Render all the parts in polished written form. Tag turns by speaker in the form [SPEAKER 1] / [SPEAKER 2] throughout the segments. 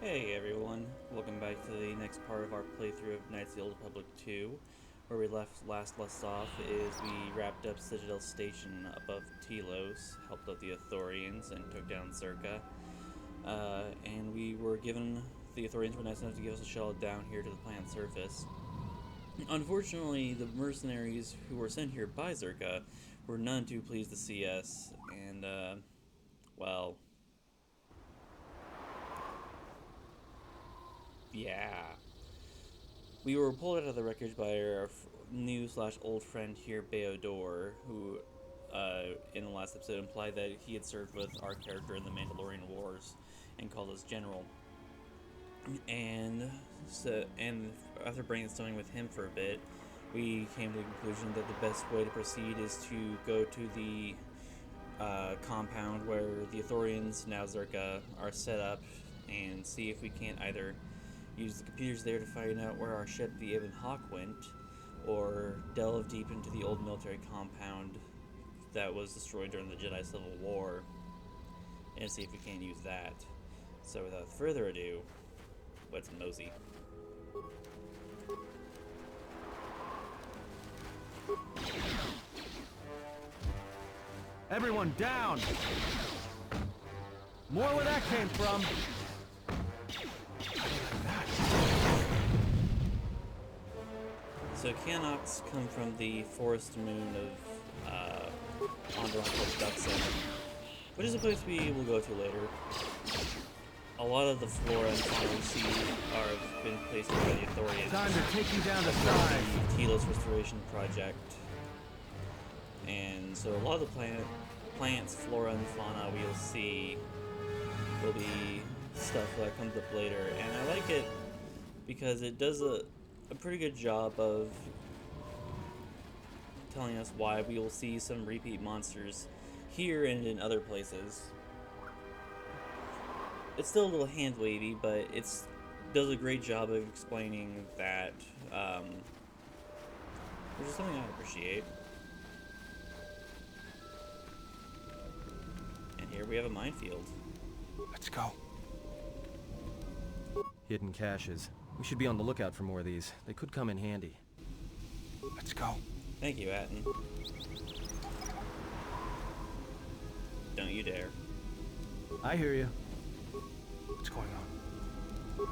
[SPEAKER 1] Hey everyone, welcome back to the next part of our playthrough of Knights of the Old Republic 2. Where we left off is we wrapped up Citadel Station above Telos, helped out the Ithorians, and took down Zerka. And we were given, the Ithorians were nice enough to give us a shuttle down here to the planet's surface. Unfortunately, the mercenaries who were sent here by Zerka were none too pleased to see us, and, well, yeah. We were pulled out of the wreckage by our new/old friend here, Beodor, who, in the last episode, implied that he had served with our character in the Mandalorian Wars and called us General. And after brainstorming with him for a bit, we came to the conclusion that the best way to proceed is to go to the compound where the Ithorians, now Zerka, are set up and see if we can't either use the computers there to find out where our ship, the Ebon Hawk, went, or delve deep into the old military compound that was destroyed during the Jedi Civil War and see if we can't use that. So without further ado, let's mosey.
[SPEAKER 2] Everyone down! More where that came from!
[SPEAKER 1] So Canox come from the forest moon of Onderon called Duxon, which is a place we will go to later. A lot of the flora and fauna we see have been placed by the Ithorians.
[SPEAKER 2] Time to take you down to size!
[SPEAKER 1] The Telos Restoration Project. And so a lot of the plants, flora, and fauna we'll see will be stuff that comes up later. And I like it because it does a pretty good job of telling us why we will see some repeat monsters here and in other places. It's still a little hand wavy, but it does a great job of explaining that, which is something I appreciate. And here we have a minefield.
[SPEAKER 2] Let's go.
[SPEAKER 3] Hidden caches. We should be on the lookout for more of these. They could come in handy.
[SPEAKER 2] Let's go.
[SPEAKER 1] Thank you, Atten. Don't you dare.
[SPEAKER 3] I hear you.
[SPEAKER 2] What's going on?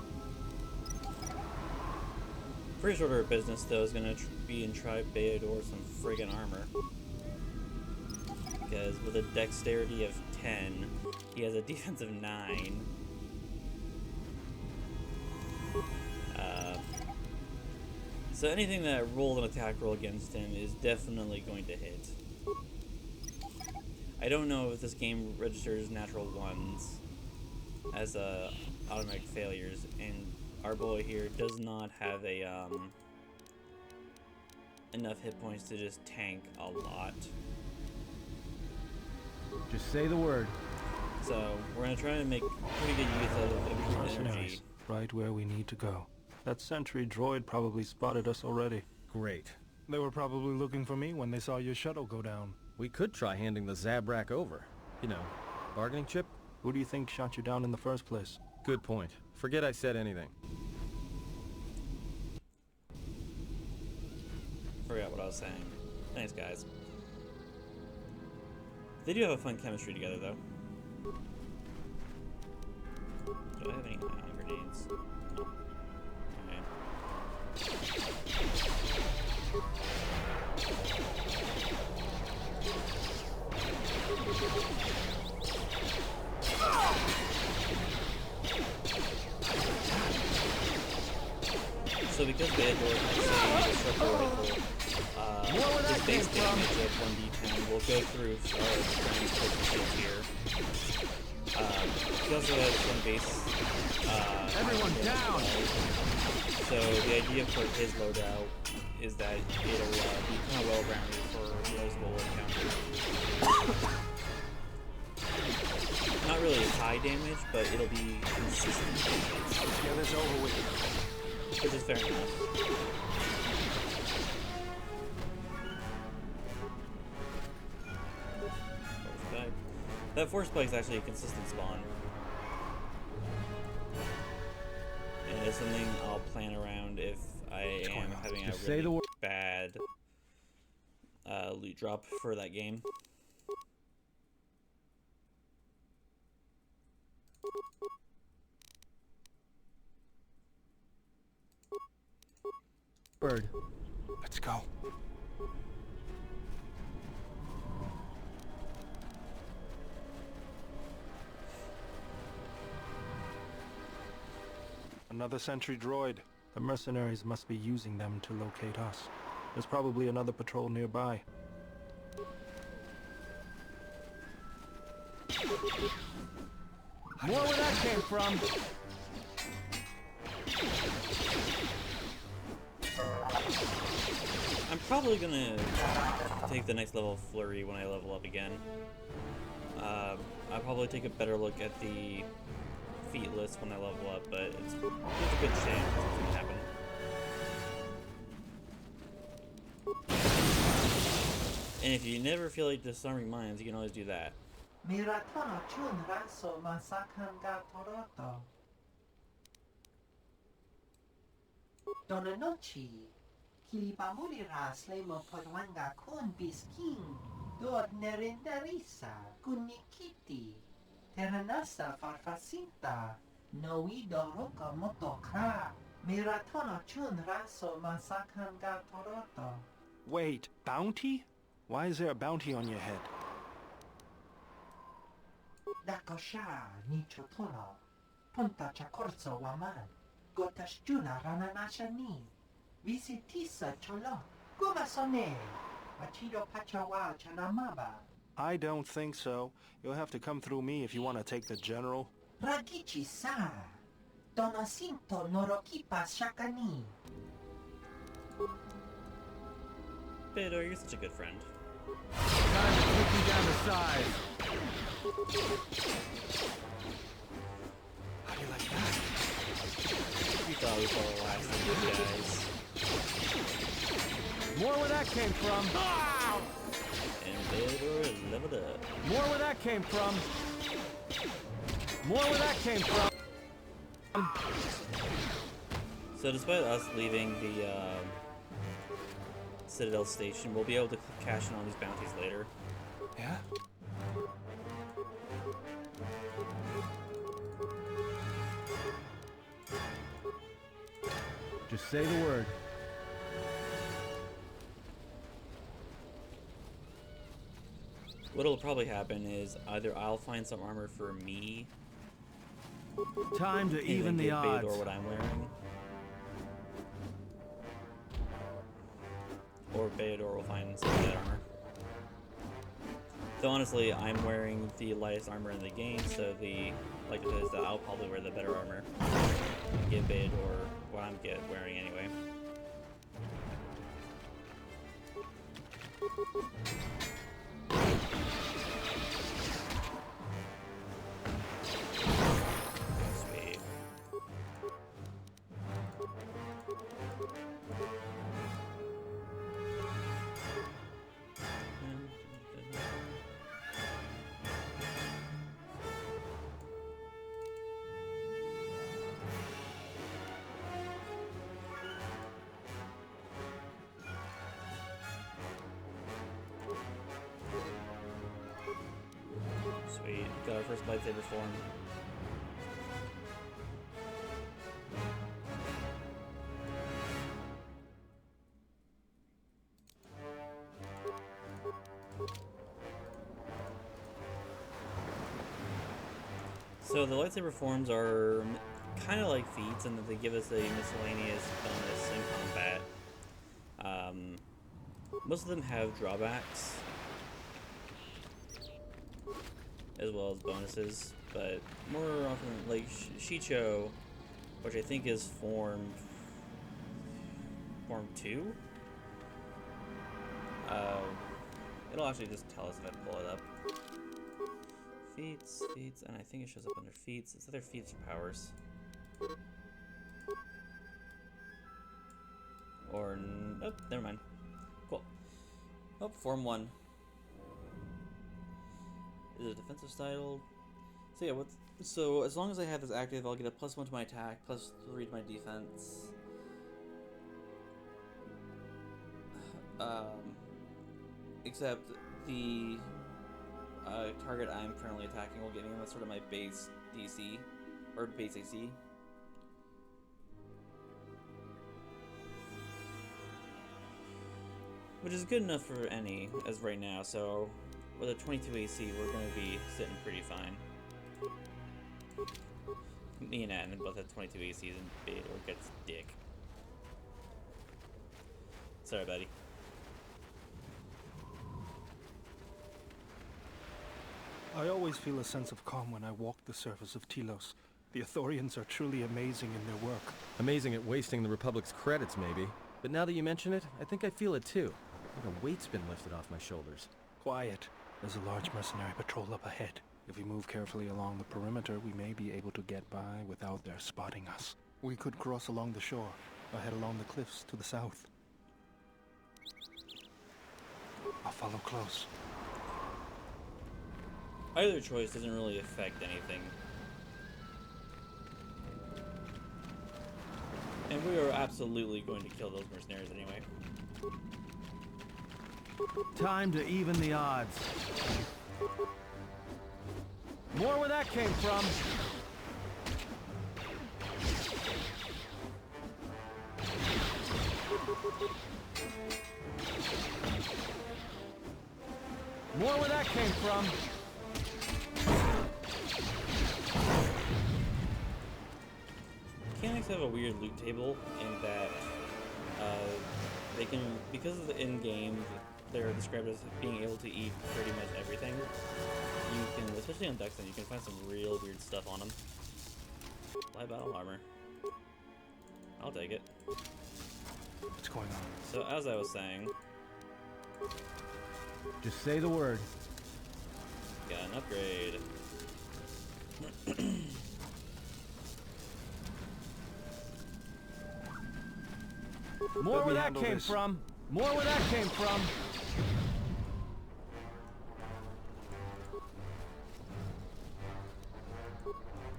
[SPEAKER 1] First order of business, though, is going to be in Tribe Beodor some friggin' armor. Because with a dexterity of 10, he has a defense of 9. So anything that rolls an attack roll against him is definitely going to hit. I don't know if this game registers natural ones as automatic failures, and our boy here does not have a enough hit points to just tank a lot.
[SPEAKER 2] Just say the word.
[SPEAKER 1] So we're gonna try to make pretty good use of energy.
[SPEAKER 4] Mercenaries, right where we need to go. That sentry droid probably spotted us already.
[SPEAKER 3] Great.
[SPEAKER 4] They were probably looking for me when they saw your shuttle go down.
[SPEAKER 3] We could try handing the Zabrak over. You know, bargaining chip?
[SPEAKER 4] Who do you think shot you down in the first place?
[SPEAKER 3] Good point. Forget I said anything.
[SPEAKER 1] Forgot what I was saying. Thanks, guys. They do have a fun chemistry together, though. Do I have any ion grenades? No. Okay. So because Beodor has a disruptor rifle, his base damage of 1d10 will go through our friend's shields here. He also has some base
[SPEAKER 2] Everyone down!
[SPEAKER 1] So the idea for his loadout is that it'll be kind of well-rounded for those will encounter. Not really high damage, but it'll be consistent damage.
[SPEAKER 2] Let's get this over with.
[SPEAKER 1] Which is fair enough. That force spike is actually a consistent spawn. is something I'll plan around if I am having
[SPEAKER 2] Just
[SPEAKER 1] a
[SPEAKER 2] say the
[SPEAKER 1] really
[SPEAKER 2] word.
[SPEAKER 1] bad loot drop for that game.
[SPEAKER 2] Bird. Let's go.
[SPEAKER 4] Another sentry droid. The mercenaries must be using them to locate us. There's probably another patrol nearby.
[SPEAKER 2] More where that came from.
[SPEAKER 1] I'm probably gonna take the next level flurry when I level up again. I'll probably take a better look at the feat list when I level up, but it's a good chance it's gonna happen. And if you never feel like disarming mines, you can always do that.
[SPEAKER 5] Miratono chun raso masakan ga toroto. Donanochi, kilibamuri ras lemo podwanga kun bisking, dor nerendarisa, kunikiti, teranasa farfasinta, noido roka motokra. Miratono chun raso masakan ga toroto.
[SPEAKER 4] Wait, bounty? Why is there a bounty on your head?
[SPEAKER 5] Dakosha nichotono, punta chakorso waman, gotashjuna rananashani, visitisa cholo, gumasone, machido pachawa chanamaba,
[SPEAKER 4] I don't think so. You'll have to come through me if you want to take the general.
[SPEAKER 5] ragichi sa, donasinto norokipa shakani.
[SPEAKER 1] Beto, you're such a good friend.
[SPEAKER 2] Time to take you down to size.
[SPEAKER 4] How do you like that?
[SPEAKER 1] We thought we saw the last of you guys.
[SPEAKER 2] More where that came from.
[SPEAKER 1] And Beto is leveled up.
[SPEAKER 2] More where that came from. More where that came from.
[SPEAKER 1] So despite us leaving the Citadel station, we'll be able to cash in on these bounties later.
[SPEAKER 4] Yeah?
[SPEAKER 2] Just say the word.
[SPEAKER 1] What'll probably happen is either I'll find some armor for me,
[SPEAKER 2] Time to
[SPEAKER 1] and
[SPEAKER 2] even
[SPEAKER 1] then
[SPEAKER 2] the
[SPEAKER 1] give
[SPEAKER 2] odds.
[SPEAKER 1] Beto what I'm wearing, or Beodor will find some of that armor. So honestly, I'm wearing the lightest armor in the game, so the likelihood is that I'll probably wear the better armor and give Beodor what I'm wearing anyway. Sweet. Sweet. Got our first lightsaber form. So the lightsaber forms are kind of like feats in that they give us a miscellaneous bonus in combat. Most of them have drawbacks as well as bonuses, but more often, like Shicho, which I think is form 2. It'll actually just tell us if I pull it up. Feats, and I think it shows up under feats. It's either feats or powers. Or, oh, never mind. Cool. Oh, form 1. Is it defensive style? So yeah, So as long as I have this active, I'll get a +1 to my attack, +3 to my defense. Except the target I'm currently attacking will get me sort of my base DC, or base AC. Which is good enough for any, as right now, so with a 22 AC, we're going to be sitting pretty fine. Me and Adnan both have 22 ACs and Beto gets dick. Sorry, buddy.
[SPEAKER 4] I always feel a sense of calm when I walk the surface of Telos. The Ithorians are truly amazing in their work.
[SPEAKER 3] Amazing at wasting the Republic's credits, maybe. But now that you mention it, I think I feel it too. Like a weight's been lifted off my shoulders.
[SPEAKER 4] Quiet. There's a large mercenary patrol up ahead. If we move carefully along the perimeter, we may be able to get by without their spotting us. We could cross along the shore, or head along the cliffs to the south. I'll follow close.
[SPEAKER 1] Either choice doesn't really affect anything. And we are absolutely going to kill those mercenaries anyway.
[SPEAKER 2] Time to even the odds. More where that came from. More where that came from.
[SPEAKER 1] Mechanics have a weird loot table in that they can, because of the in-game, they're described as being able to eat pretty much everything. You can, especially on Dexton, you can find some real weird stuff on them. Light battle armor. I'll take it.
[SPEAKER 4] What's going on?
[SPEAKER 1] So as I was saying,
[SPEAKER 2] Just say the word.
[SPEAKER 1] got an upgrade.
[SPEAKER 2] More where that
[SPEAKER 4] handle
[SPEAKER 2] came
[SPEAKER 4] this.
[SPEAKER 2] from. More where that came from.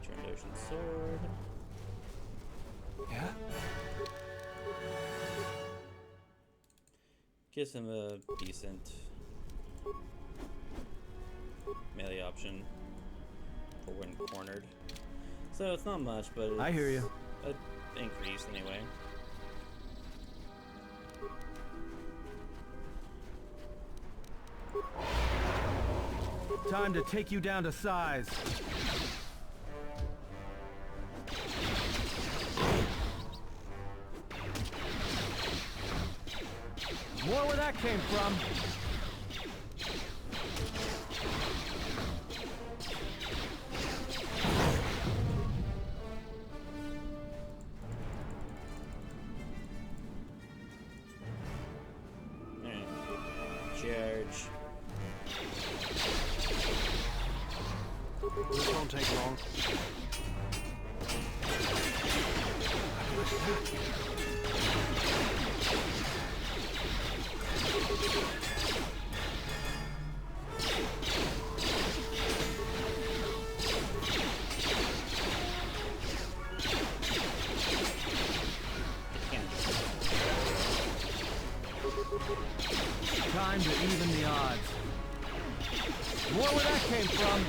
[SPEAKER 1] Trandoshan sword.
[SPEAKER 4] Yeah?
[SPEAKER 1] Gives him a decent melee option for when cornered. So it's not much, but it's
[SPEAKER 2] I hear you.
[SPEAKER 1] an increase anyway.
[SPEAKER 2] Time to take you down to size. More where that came from.
[SPEAKER 1] Alright. Charge.
[SPEAKER 4] This won't take long.
[SPEAKER 2] Time to even the odds. More where that came from.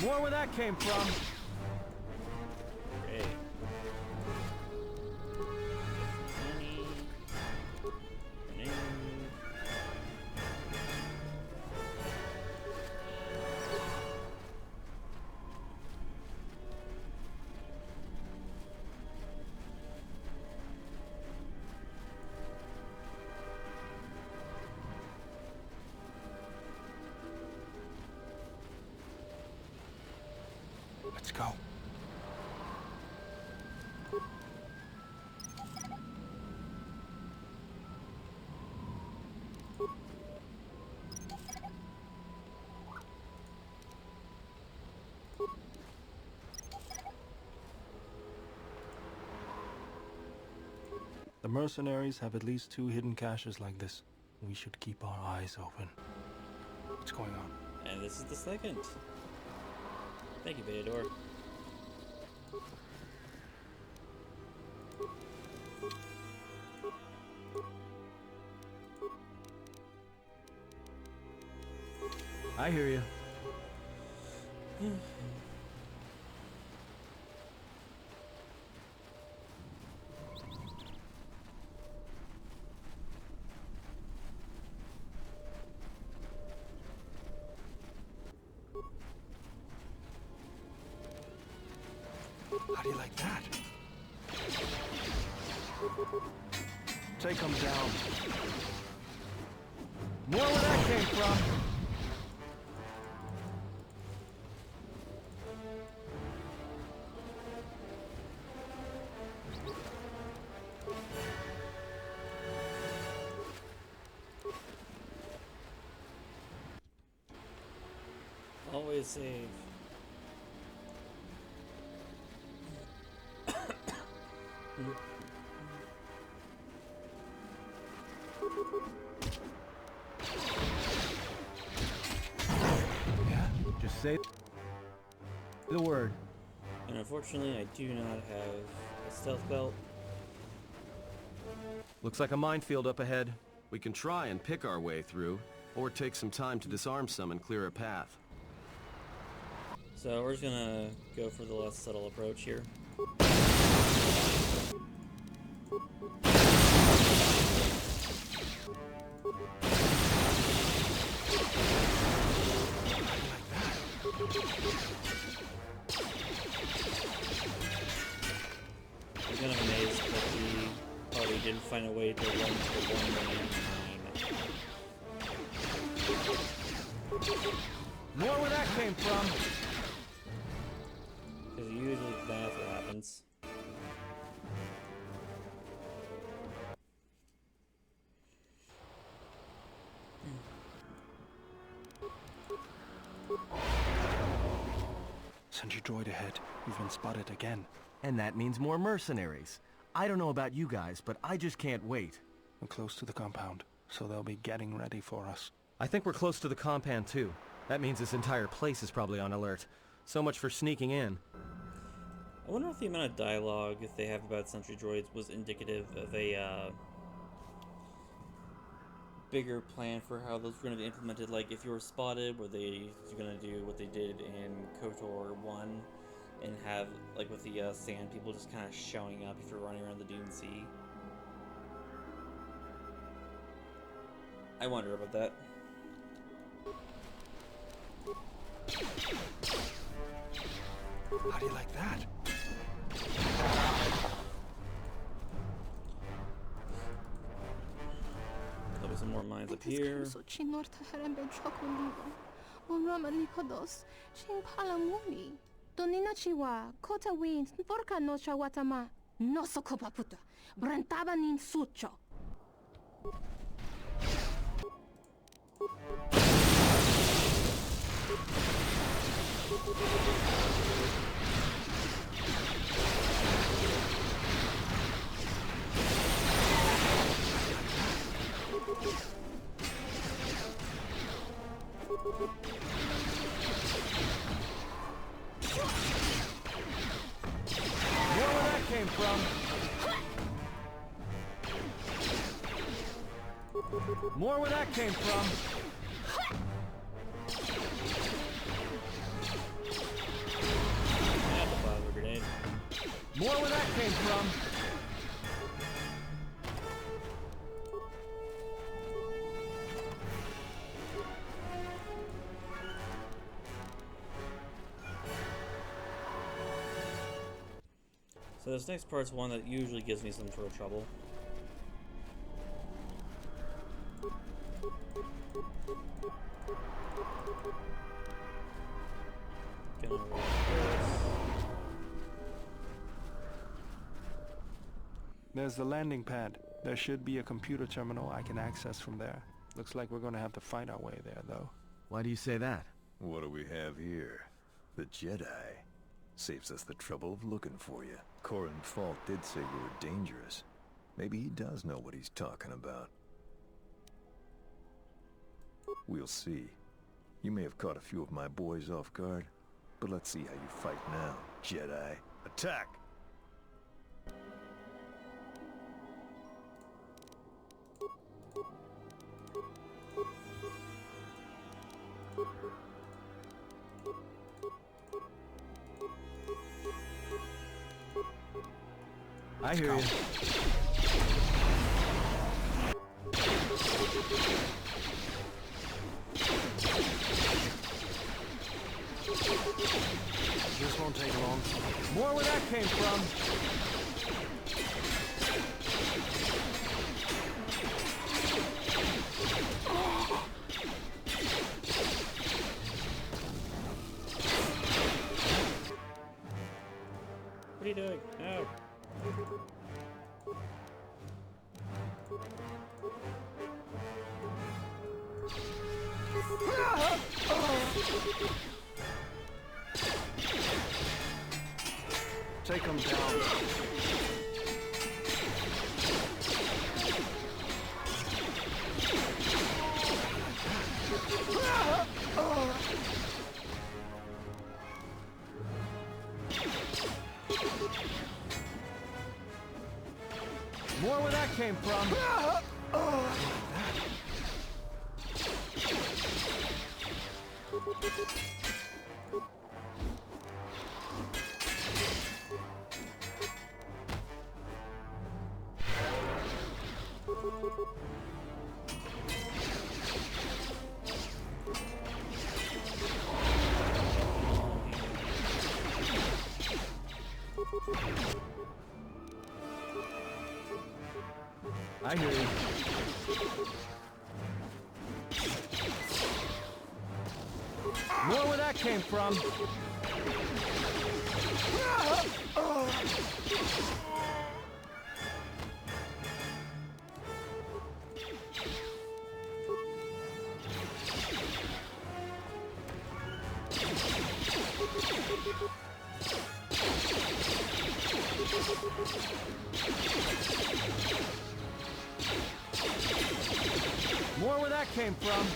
[SPEAKER 2] More where that came from.
[SPEAKER 1] Great. Money. Grenade.
[SPEAKER 4] go. The mercenaries have at least 2 hidden caches like this. We should keep our eyes open. What's going on?
[SPEAKER 1] And this is the second. Thank you, Beador.
[SPEAKER 3] I hear you.
[SPEAKER 4] How do you like that? Take them down.
[SPEAKER 2] More where that came from.
[SPEAKER 1] Always save.
[SPEAKER 4] Yeah?
[SPEAKER 3] Just say the word.
[SPEAKER 1] And unfortunately, I do not have a stealth belt.
[SPEAKER 3] Looks like a minefield up ahead. We can try and pick our way through, or take some time to disarm some and clear a path.
[SPEAKER 1] So we're just gonna go for the less subtle approach here. I'm kind of amazed that the party didn't find a way to run to the 1
[SPEAKER 2] More where that came from.
[SPEAKER 1] because usually that's what happens.
[SPEAKER 4] Sentry droid ahead. We've been spotted again.
[SPEAKER 3] And that means more mercenaries. I don't know about you guys, but I just can't wait.
[SPEAKER 4] We're close to the compound, so they'll be getting ready for us.
[SPEAKER 3] I think we're close to the compound too. That means this entire place is probably on alert. So much for sneaking in.
[SPEAKER 1] I wonder if the amount of dialogue they have about sentry droids was indicative of a bigger plan for how those were going to be implemented. Like, if you were spotted, were they going to do what they did in KOTOR 1 and have, like with the sand people just kind of showing up if you're running around the Dune Sea? I wonder about that.
[SPEAKER 4] How do you like that?
[SPEAKER 1] There'll be some more mines up here.
[SPEAKER 6] Doninachiwa, Kota Wins, Porca Nocha Watama, Nosoko Paputa, Brentabanin Sucho.
[SPEAKER 2] More where that came from. More where that came from.
[SPEAKER 1] Yeah, the plasma grenade.
[SPEAKER 2] More where that came from.
[SPEAKER 1] So this next part's one that usually gives me some sort of trouble. Gonna roll this.
[SPEAKER 4] There's the landing pad. There should be a computer terminal I can access from there. Looks like we're gonna have to fight our way there, though.
[SPEAKER 3] Why do you say that?
[SPEAKER 7] What do we have here? The Jedi. Saves us the trouble of looking for you. Corin Falk did say you were dangerous. Maybe he does know what he's talking about. We'll see. You may have caught a few of my boys off guard, but let's see how you fight now, Jedi. Attack!
[SPEAKER 3] I hear you.
[SPEAKER 4] This won't take long.
[SPEAKER 3] More where that came from.
[SPEAKER 1] What are you doing? No.
[SPEAKER 4] Take him down.
[SPEAKER 3] More where that came from. I hear you. More where that came from. More where that came from.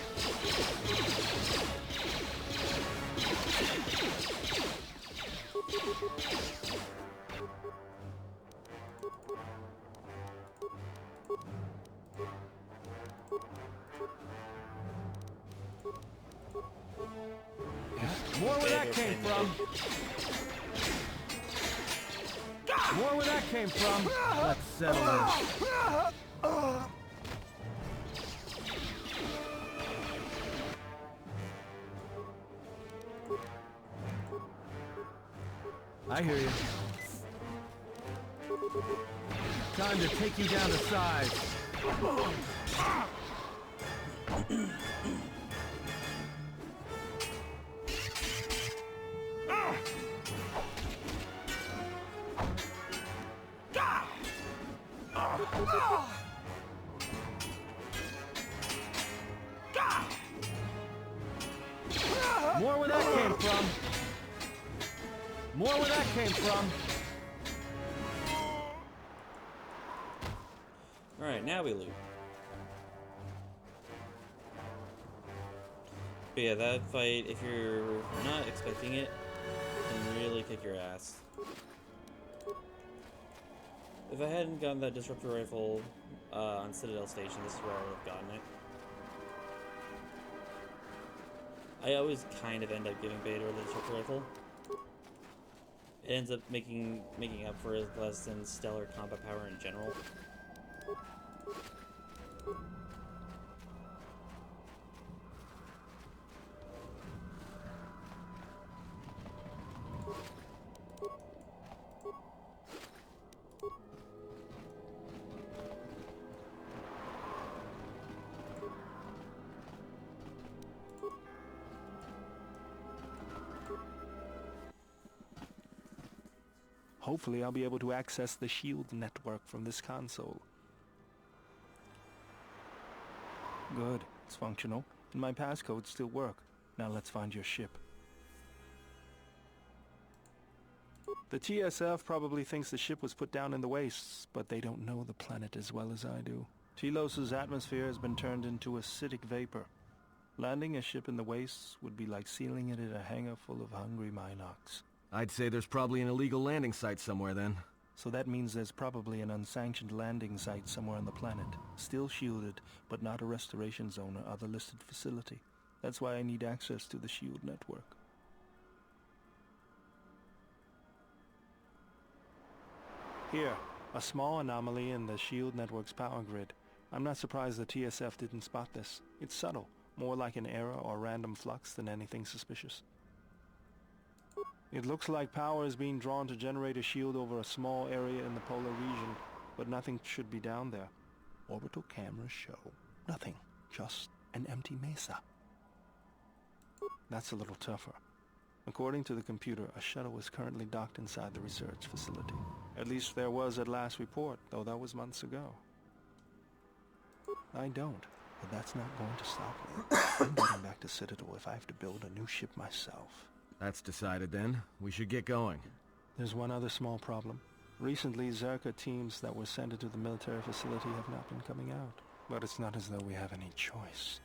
[SPEAKER 3] More where that came from. More where that came from. Let's settle this. I hear you. Time to take you down to size. More where that came from. More where that came from.
[SPEAKER 1] Alright, now we loot. But yeah, that fight, if you're not expecting it, can really kick your ass. If I hadn't gotten that disruptor rifle on Citadel Station, this is where I would have gotten it. I always kind of end up giving Bader the disruptor rifle. It ends up making up for his less than stellar combat power in general.
[SPEAKER 4] Hopefully I'll be able to access the shield network from this console. Good, it's functional, and my passcodes still work. Now let's find your ship. The TSF probably thinks the ship was put down in the wastes, but they don't know the planet as well as I do. Telos' atmosphere has been turned into acidic vapor. Landing a ship in the wastes would be like sealing it in a hangar full of hungry Minocs.
[SPEAKER 3] I'd say there's probably an illegal landing site somewhere then.
[SPEAKER 4] So that means there's probably an unsanctioned landing site somewhere on the planet. Still shielded, but not a restoration zone or other listed facility. That's why I need access to the shield network. Here, a small anomaly in the shield network's power grid. I'm not surprised the TSF didn't spot this. It's subtle, more like an error or random flux than anything suspicious. It looks like power is being drawn to generate a shield over a small area in the polar region, but nothing should be down there. Orbital cameras show nothing, just an empty mesa. That's a little tougher. According to the computer, a shuttle is currently docked inside the research facility. At least there was at last report, though that was months ago. I don't, but that's not going to stop me. I'm getting back to Citadel if I have to build a new ship myself.
[SPEAKER 3] That's decided then. We should get going.
[SPEAKER 4] There's one other small problem. Recently, Zerka teams that were sent into the military facility have not been coming out. But it's not as though we have any choice.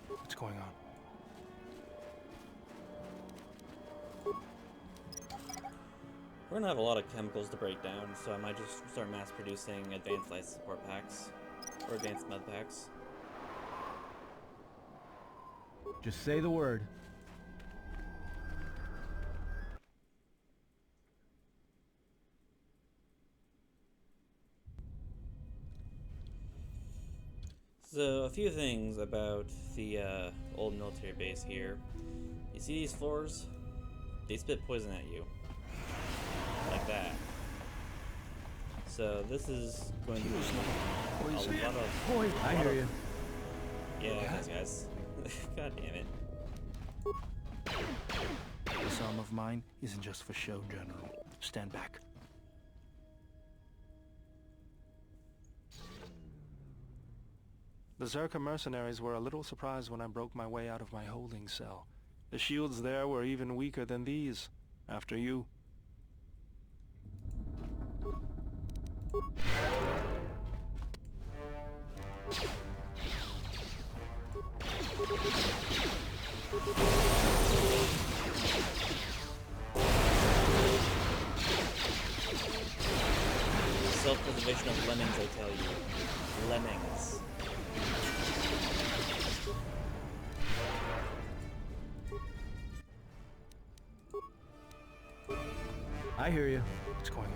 [SPEAKER 4] What's going on?
[SPEAKER 1] We're gonna have a lot of chemicals to break down, so I might just start mass producing advanced life support packs. Or advanced med packs.
[SPEAKER 3] Just say the word.
[SPEAKER 1] So, a few things about the old military base here. You see these floors? They spit poison at you. Like that. So this is going to be a lot of...
[SPEAKER 3] I hear you.
[SPEAKER 1] Yeah, thanks guys. God damn it.
[SPEAKER 4] This arm of mine isn't just for show, General. Stand back. The Zerka mercenaries were a little surprised when I broke my way out of my holding cell. The shields there were even weaker than these. After you.
[SPEAKER 1] Self-preservation of lemmings, I tell you. Lemmings.
[SPEAKER 3] I hear you.
[SPEAKER 4] What's going on?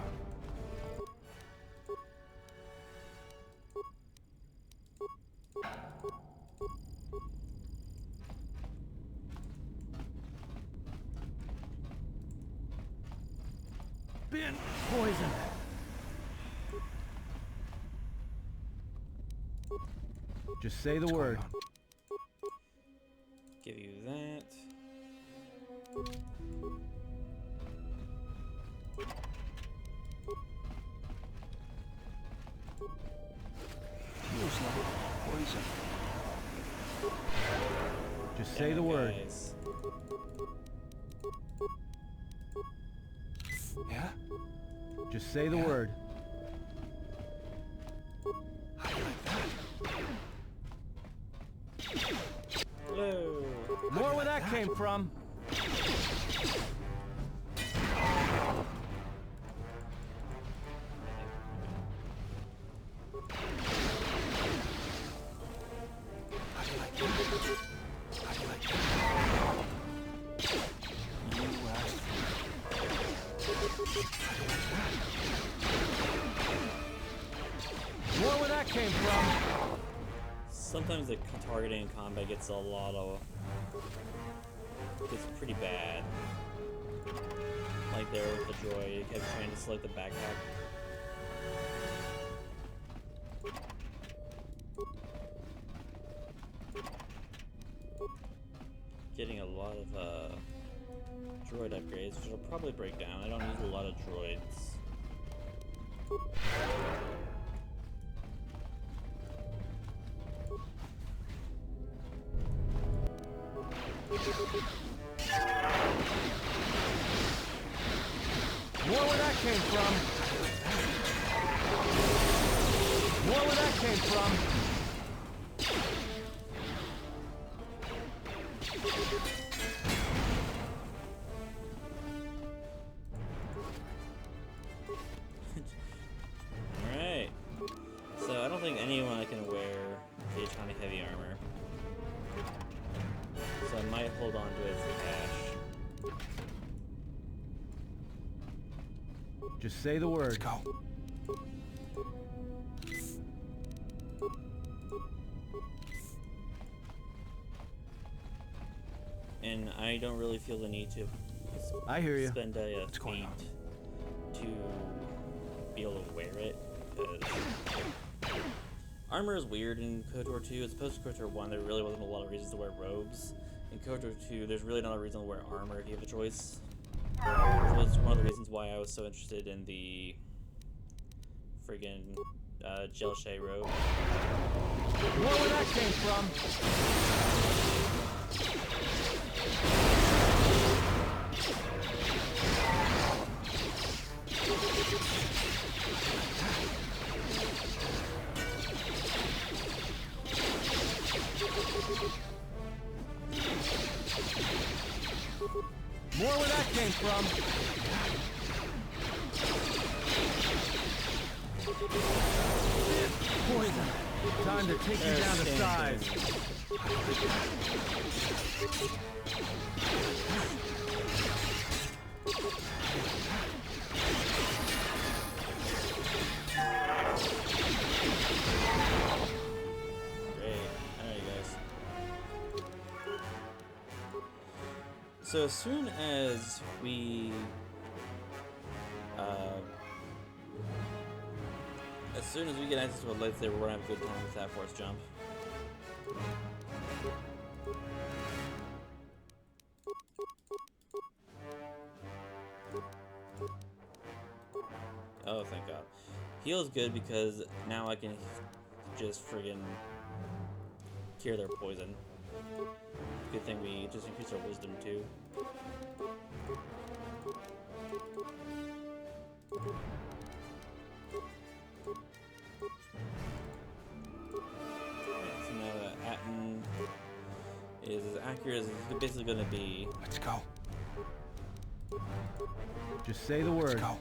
[SPEAKER 3] Been poisoned. Just say the word.
[SPEAKER 1] Give you that.
[SPEAKER 4] Feels like poison.
[SPEAKER 3] Just say the word.
[SPEAKER 1] Guys.
[SPEAKER 4] Yeah?
[SPEAKER 3] Just say the word.
[SPEAKER 4] How do you like that?
[SPEAKER 1] Hello.
[SPEAKER 3] More where that came from.
[SPEAKER 4] How do you like that? How do you like that? You asked for it. How do you like that?
[SPEAKER 3] More where that came from.
[SPEAKER 1] Sometimes the targeting in combat gets a lot of... gets pretty bad. like there with the droid. It kept trying to select the backpack. Getting a lot of droid upgrades, which will probably break down. I don't use a lot of droids.
[SPEAKER 2] More where that came from. More where that came from.
[SPEAKER 1] Alright. So I don't think anyone can wear the atomic heavy armor. So I might hold on to it for cash.
[SPEAKER 3] Just say the word.
[SPEAKER 4] Let's go.
[SPEAKER 1] And I don't really feel the need to
[SPEAKER 3] I hear you.
[SPEAKER 1] spend a
[SPEAKER 4] What's going
[SPEAKER 1] feat
[SPEAKER 4] on?
[SPEAKER 1] to be able to wear it. Because armor is weird in KOTOR 2. As opposed to KOTOR 1, there really wasn't a lot of reasons to wear robes. In KOTOR 2, there's really not a reason to wear armor if you have a choice. Which was one of the reasons why I was so interested in the friggin' gel shea robe.
[SPEAKER 2] More where that came from. More where that came from.
[SPEAKER 3] Poison. Time to take you down to
[SPEAKER 1] There's
[SPEAKER 3] size.
[SPEAKER 1] Great. Alright, guys. So as soon as we get access to a lightsaber, we're gonna have a good time with that force jump. Oh, thank God. Heal's good because now I can just friggin' cure their poison. Good thing we just increased our wisdom too. Alright, so now that Atten is as accurate as he's basically gonna be.
[SPEAKER 4] Let's go.
[SPEAKER 3] Just say the word.
[SPEAKER 4] Let's go.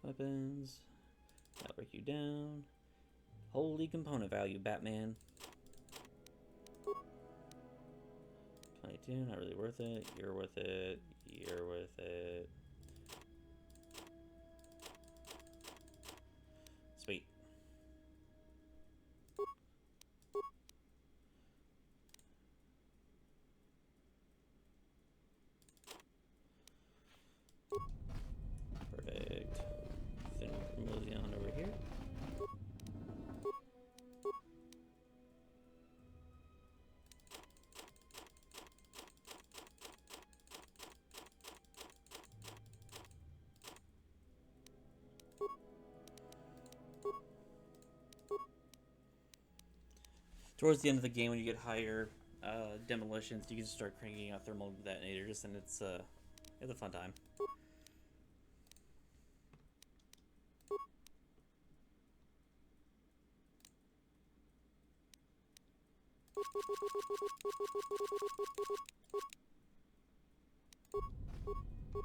[SPEAKER 1] Weapons. That'll break you down. Holy component value, Batman. 22, not really worth it. You're worth it. You're worth it. Sweet. Perfect. Then mosey on over here. Towards the end of the game, when you get higher demolitions, you can just start cranking out thermal detonators, and it's a fun time.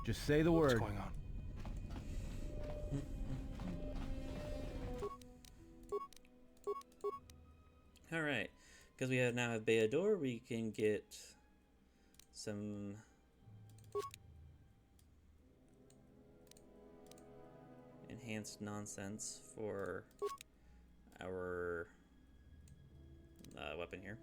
[SPEAKER 3] Just say the
[SPEAKER 4] What's
[SPEAKER 3] word.
[SPEAKER 4] going on?
[SPEAKER 1] Alright, because we now have Beador, we can get some enhanced nonsense for our weapon here.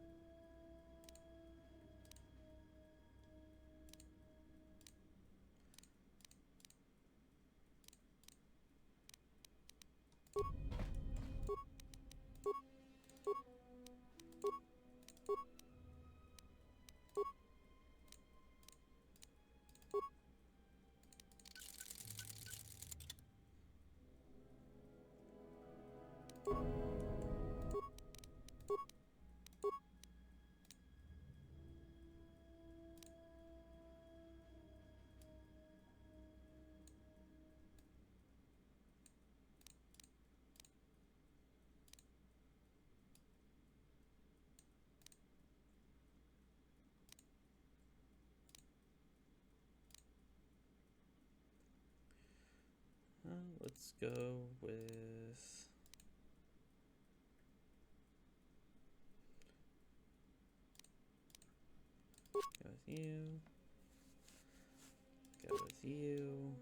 [SPEAKER 1] Let's go with you. Go with you.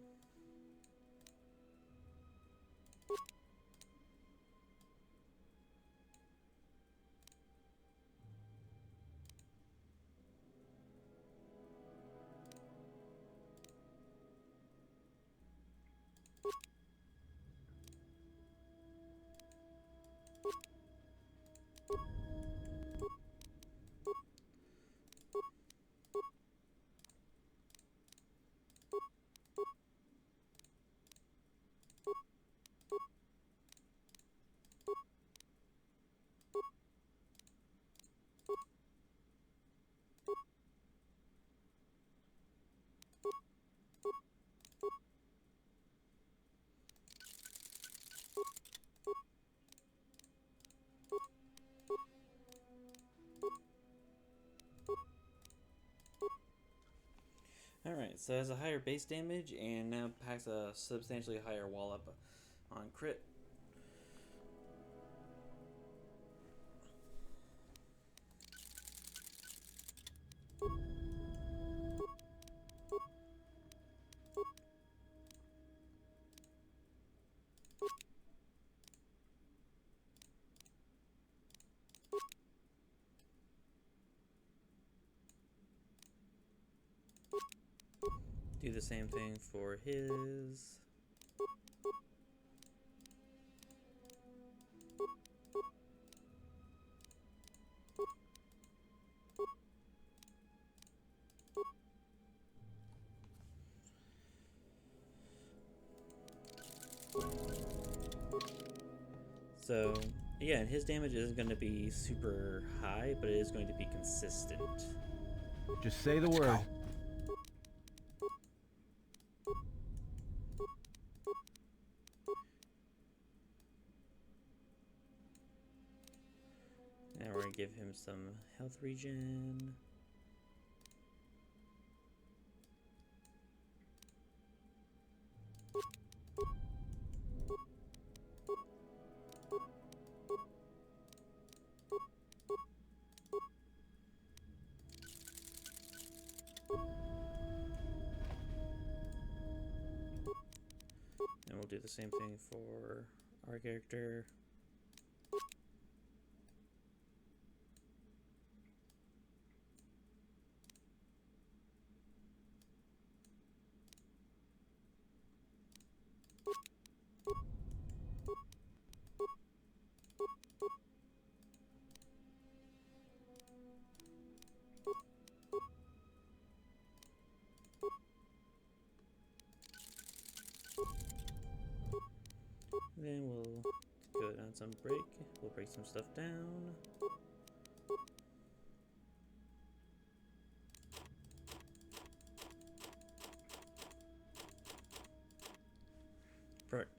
[SPEAKER 1] Alright, so it has a higher base damage and now packs a substantially higher wall up on crit. Do the same thing for his. So, yeah, his damage isn't going to be super high, but it is going to be consistent.
[SPEAKER 3] Just say the word. Now we're going to give him some health regen. And we'll do the same thing for our character. Then we'll go down some break. We'll break some stuff down. Perfect.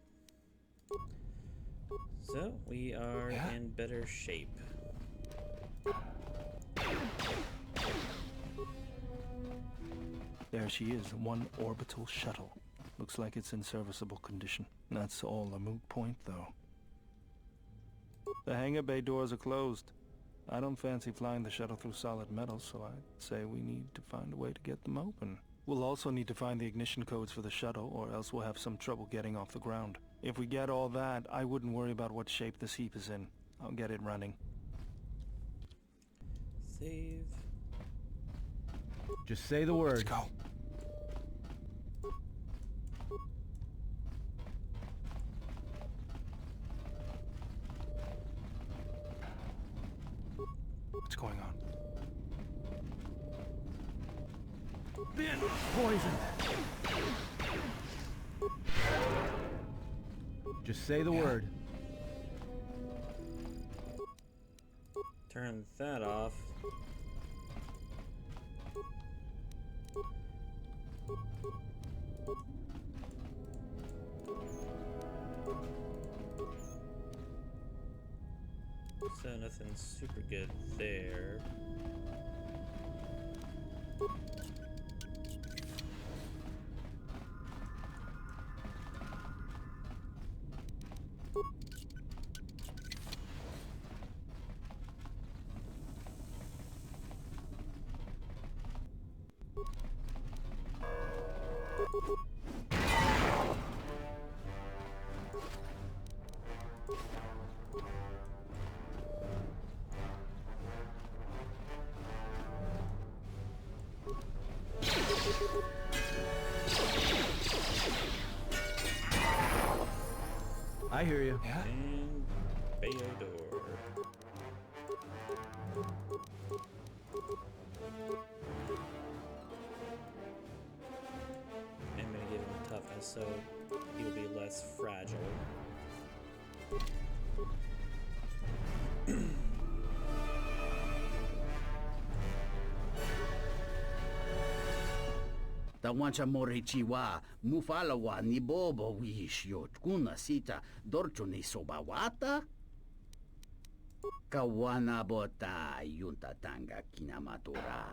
[SPEAKER 3] So we are in better shape.
[SPEAKER 4] There she is, one orbital shuttle. Looks like it's in serviceable condition. That's all a moot point, though. The hangar bay doors are closed. I don't fancy flying the shuttle through solid metal, so I'd say we need to find a way to get them open. We'll also need to find the ignition codes for the shuttle, or else we'll have some trouble getting off the ground. If we get all that, I wouldn't worry about what shape this heap is in. I'll get it running.
[SPEAKER 1] Save.
[SPEAKER 3] Just say the
[SPEAKER 4] Let's
[SPEAKER 3] word.
[SPEAKER 4] go. What's going on?
[SPEAKER 3] Been poisoned. Just say the word.
[SPEAKER 1] Turn that off. So nothing super good there.
[SPEAKER 3] I hear you.
[SPEAKER 4] Yeah?
[SPEAKER 1] And Beodor. I'm gonna give him toughness so he will be less fragile.
[SPEAKER 8] Tawancha morichiwa, mufalawa ni bobo wishyo kuna sita dorcho ni sobawata. Kawana bota yunta tanga kinamatura.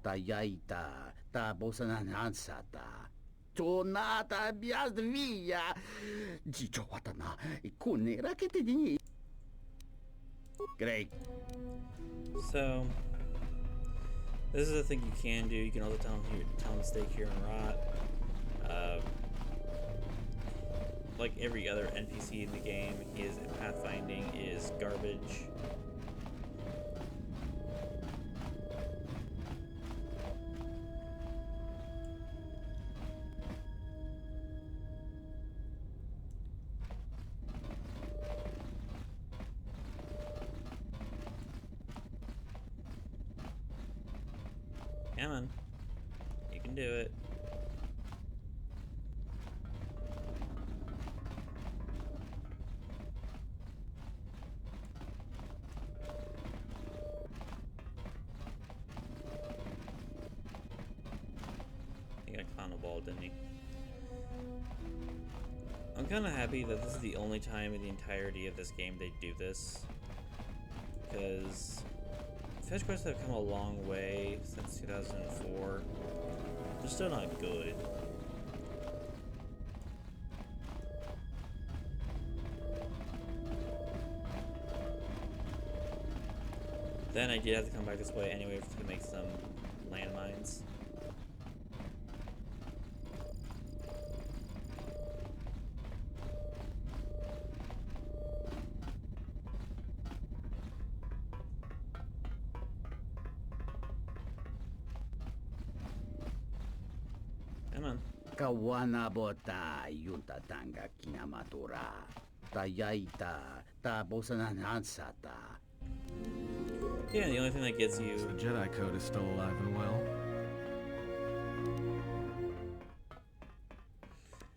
[SPEAKER 8] Tayaita ta bosananansata. Tonata biasvia. Jicho watana ikune rakete dini. Great.
[SPEAKER 1] So, this is a thing you can do. You can also tell him to stay here and rot. Like every other NPC in the game, his pathfinding is garbage. Come on. You can do it. He got clown ball, didn't he? I'm kind of happy that this is the only time in the entirety of this game they do this. Because fetch quests have come a long way since 2004. They're still not good. Then I did have to come back this way anyway to make some landmines. Come on.
[SPEAKER 8] Kawana bota yunta tanga kinamatura. Tayaita ta bosananansata.
[SPEAKER 1] Yeah, the only thing that gets
[SPEAKER 3] The
[SPEAKER 1] you...
[SPEAKER 3] Jedi Code is still alive and well.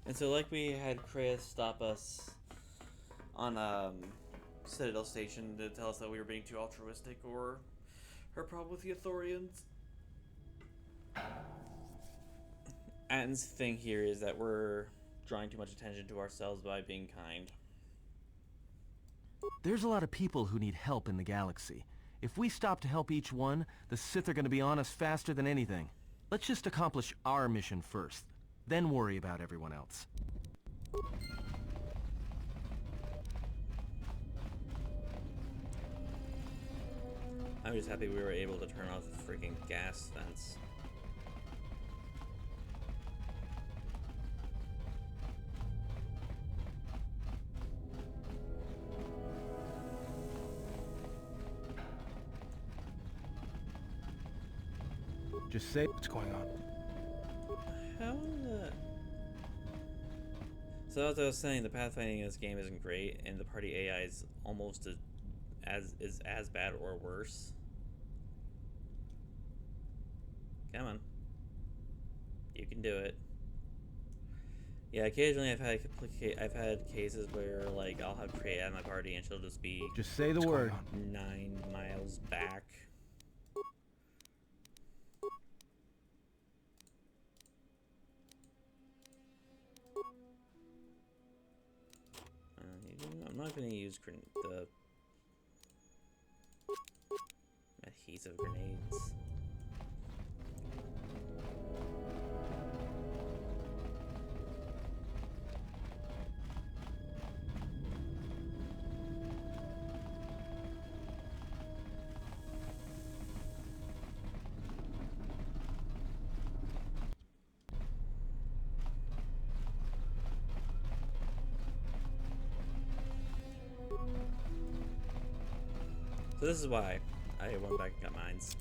[SPEAKER 1] And so like we had Chris stop us on Citadel Station to tell us that we were being too altruistic or her problem with the Ithorians. Atten's thing here is that we're drawing too much attention to ourselves by being kind.
[SPEAKER 3] There's a lot of people who need help in the galaxy. If we stop to help each one, the Sith are gonna be on us faster than anything. Let's just accomplish our mission first, then worry about everyone else.
[SPEAKER 1] I'm just happy we were able to turn off the freaking gas vents.
[SPEAKER 3] Just say...
[SPEAKER 4] What's going on?
[SPEAKER 1] How is that? So as I was saying, the pathfinding in this game isn't great, and the party AI is almost as bad or worse. Come on, you can do it. Yeah, occasionally I've had cases where like I'll have Trey at my party and she'll just be
[SPEAKER 3] Just say the word.
[SPEAKER 1] 9 miles back. I'm not going to use the adhesive grenades. So this is why I went back and got mines.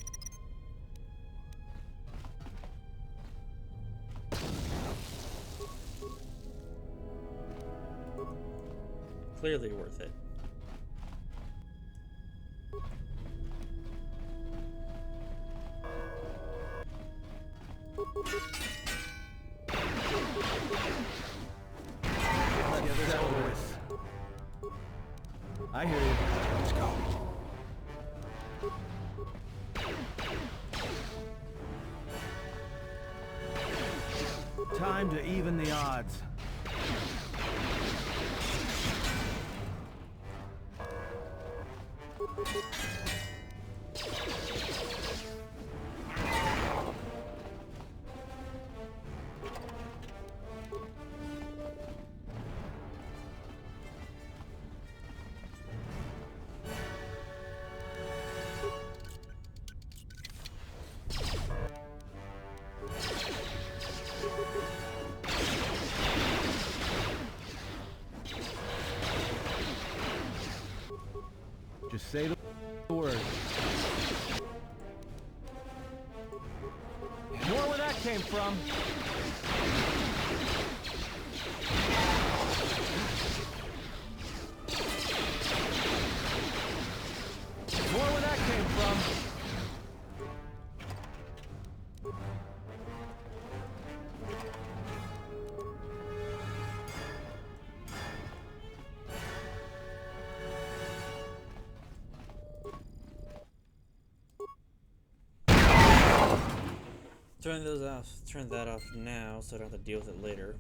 [SPEAKER 1] Clearly worth it.
[SPEAKER 3] Let's settle this. I hear you.
[SPEAKER 4] Let's go.
[SPEAKER 3] Time to even the odds. Just say the word. More where that came from. More where that came from.
[SPEAKER 1] Turn that off now so I don't have to deal with it later.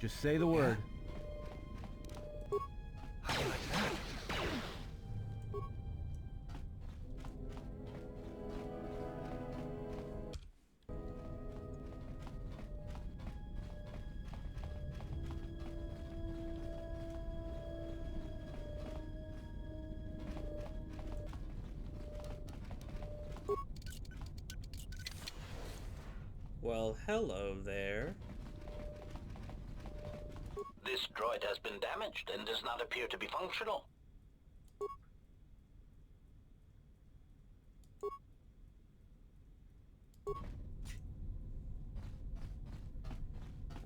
[SPEAKER 3] Just say the word.
[SPEAKER 4] How do you like that?
[SPEAKER 1] Well, hello there.
[SPEAKER 9] This droid has been damaged and does not appear to be functional.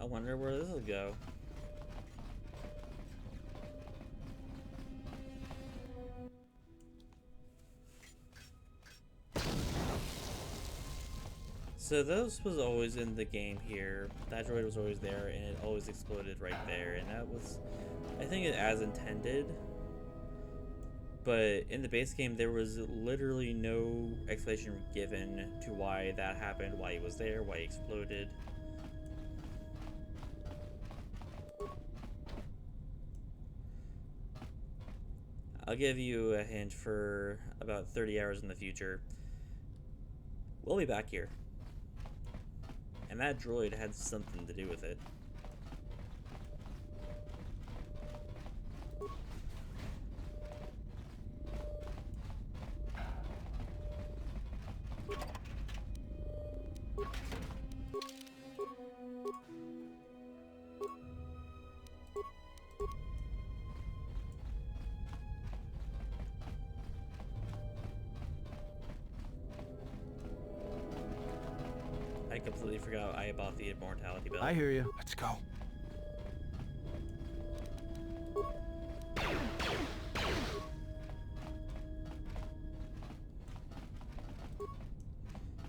[SPEAKER 1] I wonder where this will go. So this was always in the game here. That droid was always there, and it always exploded right there, and that was, I think, it as intended. But in the base game, there was literally no explanation given to why that happened, why he was there, why he exploded. I'll give you a hint for about 30 hours in the future. We'll be back here. And that droid had something to do with it. completely forgot I bought the immortality belt.
[SPEAKER 3] I hear you.
[SPEAKER 4] Let's go.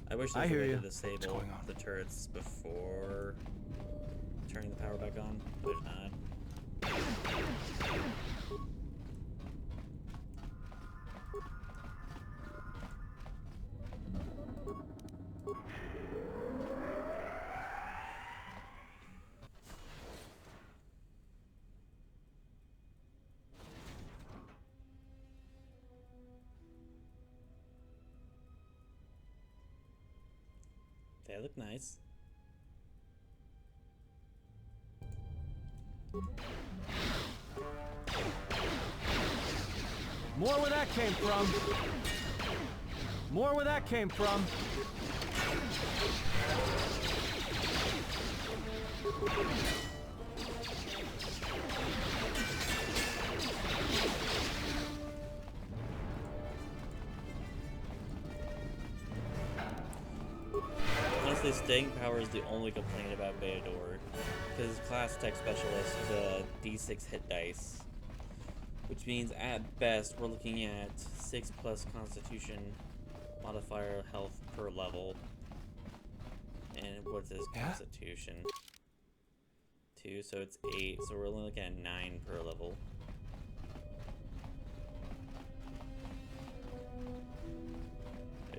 [SPEAKER 1] I wish there was
[SPEAKER 3] I
[SPEAKER 1] a way
[SPEAKER 3] hear
[SPEAKER 1] to
[SPEAKER 3] ya.
[SPEAKER 1] disable
[SPEAKER 4] going on?
[SPEAKER 1] the turrets before turning the power back on. There's not. They look nice.
[SPEAKER 3] More where that came from. More where that came from.
[SPEAKER 1] Honestly, staying power is the only complaint about Beodor, because his class tech specialist is a D6 hit dice, which means at best we're looking at 6 plus Constitution modifier health per level. And what's his Constitution? 2, so it's 8, so we're only looking at 9 per level.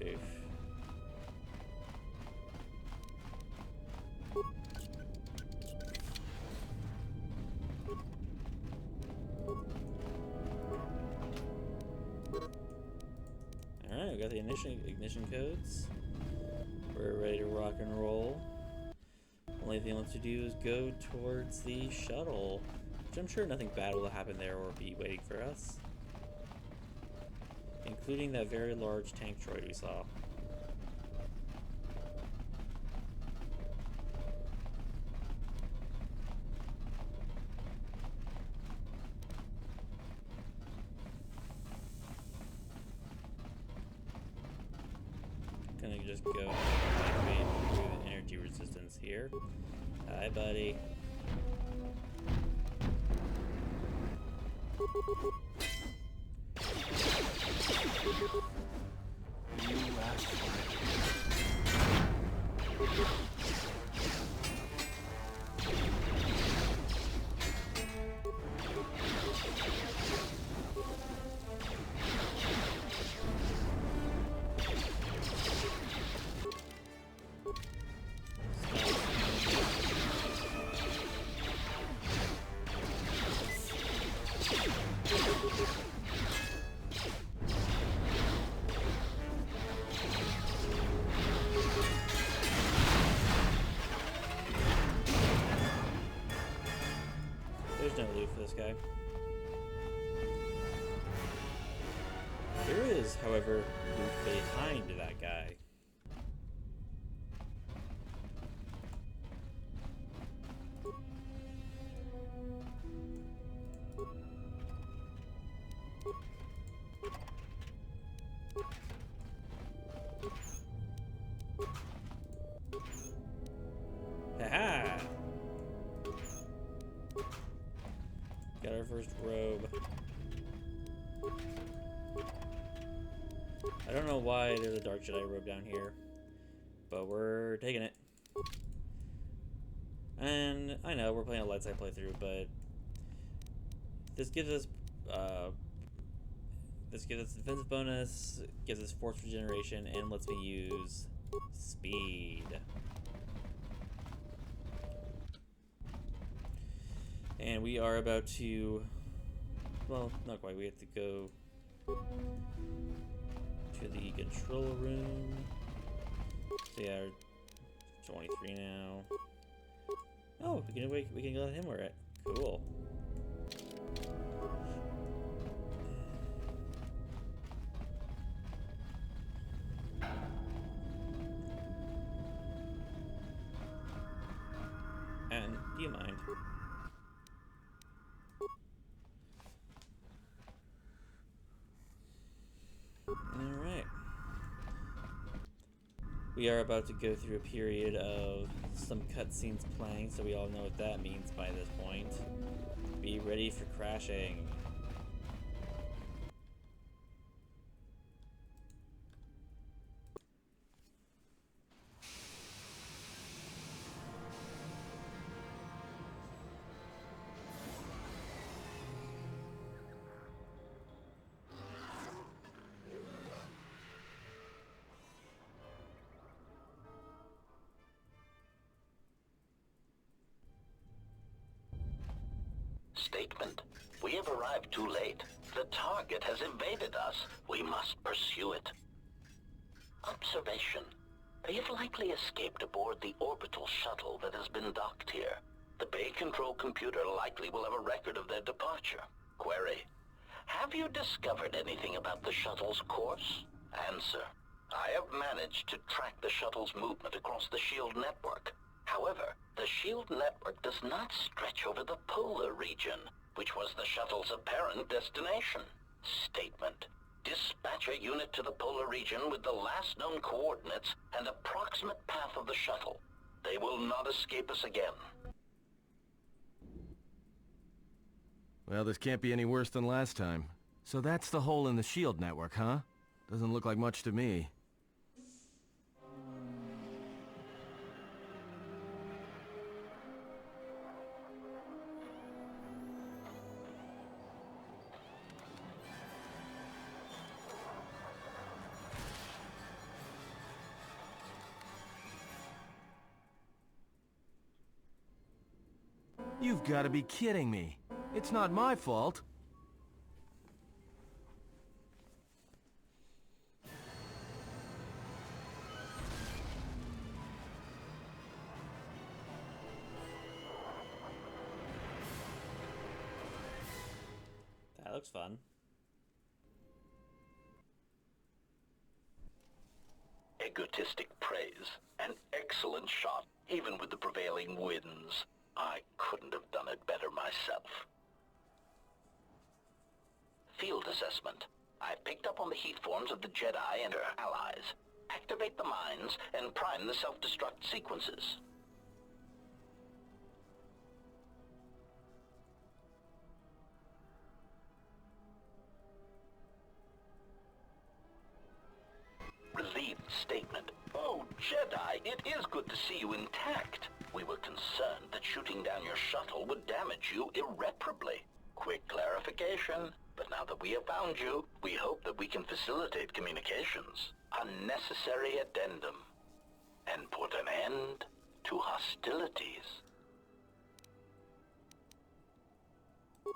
[SPEAKER 1] Oof. Alright, we got the ignition codes. We're ready to rock and roll. Only thing left to do is go towards the shuttle, which I'm sure nothing bad will happen there or be waiting for us. Including that very large tank droid we saw. Gonna just go through the energy resistance here. Hi, buddy.
[SPEAKER 4] You asked for it.
[SPEAKER 1] There's no loot for this guy. There is, however, loot behind that guy. Haha! Got our first robe. I don't know why there's a Dark Jedi robe down here, but we're taking it. And I know we're playing a light side playthrough, but this gives us defensive bonus, gives us force regeneration, and lets me use speed. And we are about to, well, not quite. We have to go to the control room. So yeah, 23 now. Oh, we can let him wear it. Cool. And do you mind? Alright. We are about to go through a period of some cutscenes playing, so we all know what that means by this point. Be ready for crashing.
[SPEAKER 9] Statement. We have arrived too late. The target has evaded us. We must pursue it. Observation. They have likely escaped aboard the orbital shuttle that has been docked here. The bay control computer likely will have a record of their departure. Query. Have you discovered anything about the shuttle's course? Answer. I have managed to track the shuttle's movement across the SHIELD network. However, the SHIELD network does not stretch over the polar region, which was the shuttle's apparent destination. Statement. Dispatch a unit to the polar region with the last known coordinates and approximate path of the shuttle. They will not escape us again.
[SPEAKER 3] Well, this can't be any worse than last time. So that's the hole in the SHIELD network, huh? Doesn't look like much to me. You've got to be kidding me. It's not my fault.
[SPEAKER 1] That looks fun.
[SPEAKER 9] Egotistic praise. An excellent shot, even with the prevailing winds. I couldn't have done it better myself. Field assessment. I picked up on the heat forms of the Jedi and her allies. Activate the mines and prime the self-destruct sequences. Relieved statement. Oh, Jedi, it is good to see you intact. We were concerned that shooting down your shuttle would damage you irreparably. Quick clarification. But now that we have found you, we hope that we can facilitate communications. Unnecessary addendum. And put an end to hostilities.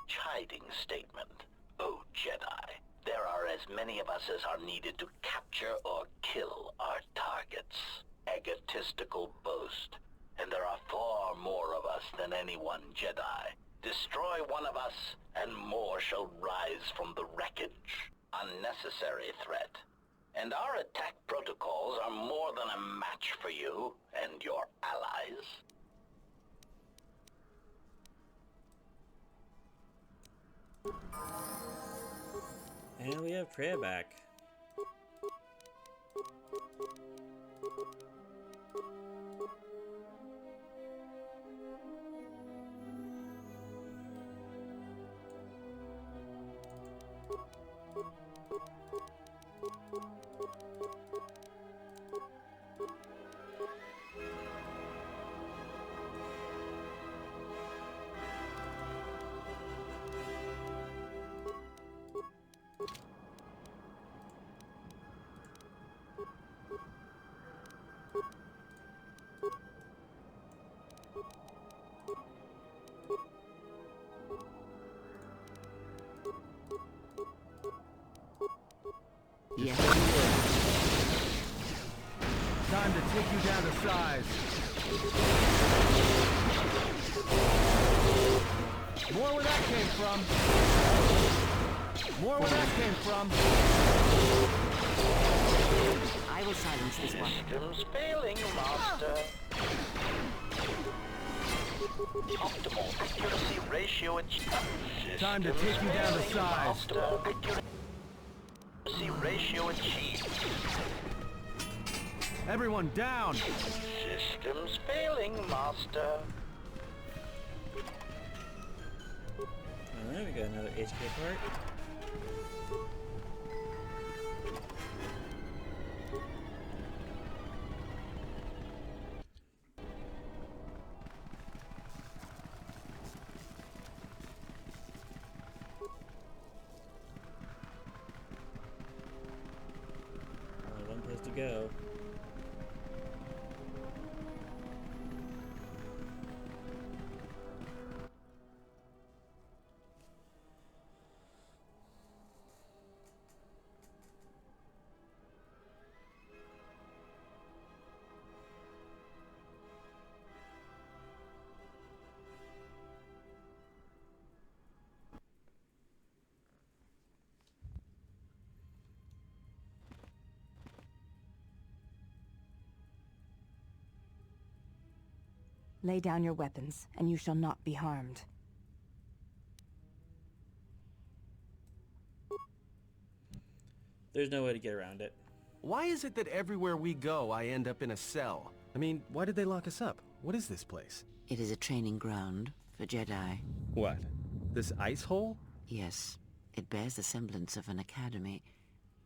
[SPEAKER 9] Chiding statement. Oh, Jedi. There are as many of us as are needed to capture or kill our targets. Egotistical boast. And there are far more of us than any one Jedi. Destroy one of us, and more shall rise from the wreckage. Unnecessary threat. And our attack protocols are more than a match for you and your allies.
[SPEAKER 1] And we have Freya back.
[SPEAKER 3] Yeah. Time to take you down to size. More where that came from. More where that came from.
[SPEAKER 10] I will silence this one.
[SPEAKER 9] Systems failing, Master. Optimal accuracy ratio achieved.
[SPEAKER 3] Time to take you down to size.
[SPEAKER 9] Optimal accuracy ratio achieved.
[SPEAKER 3] Everyone down!
[SPEAKER 9] Systems failing, Master.
[SPEAKER 1] Alright, we got another HK part. Only one place to go.
[SPEAKER 10] Lay down your weapons, and you shall not be harmed.
[SPEAKER 1] There's no way to get around it.
[SPEAKER 3] Why is it that everywhere we go, I end up in a cell? I mean, why did they lock us up? What is this place?
[SPEAKER 10] It is a training ground for Jedi.
[SPEAKER 3] What? This ice hole?
[SPEAKER 10] Yes, it bears the semblance of an academy.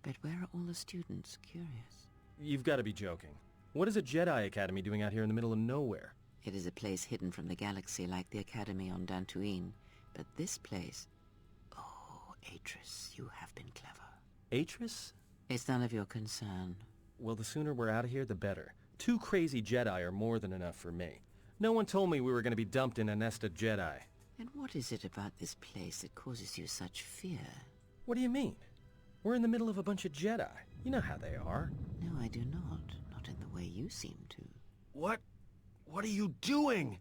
[SPEAKER 10] But where are all the students? Curious.
[SPEAKER 3] You've got to be joking. What is a Jedi Academy doing out here in the middle of nowhere?
[SPEAKER 10] It is a place hidden from the galaxy like the academy on Dantooine. But this place... Oh, Atris, you have been clever.
[SPEAKER 3] Atris?
[SPEAKER 10] It's none of your concern.
[SPEAKER 3] Well, the sooner we're out of here, the better. 2 crazy Jedi are more than enough for me. No one told me we were going to be dumped in a nest of Jedi.
[SPEAKER 10] And what is it about this place that causes you such fear?
[SPEAKER 3] What do you mean? We're in the middle of a bunch of Jedi. You know how they are.
[SPEAKER 10] No, I do not. Not in the way you seem to.
[SPEAKER 3] What? What are you doing?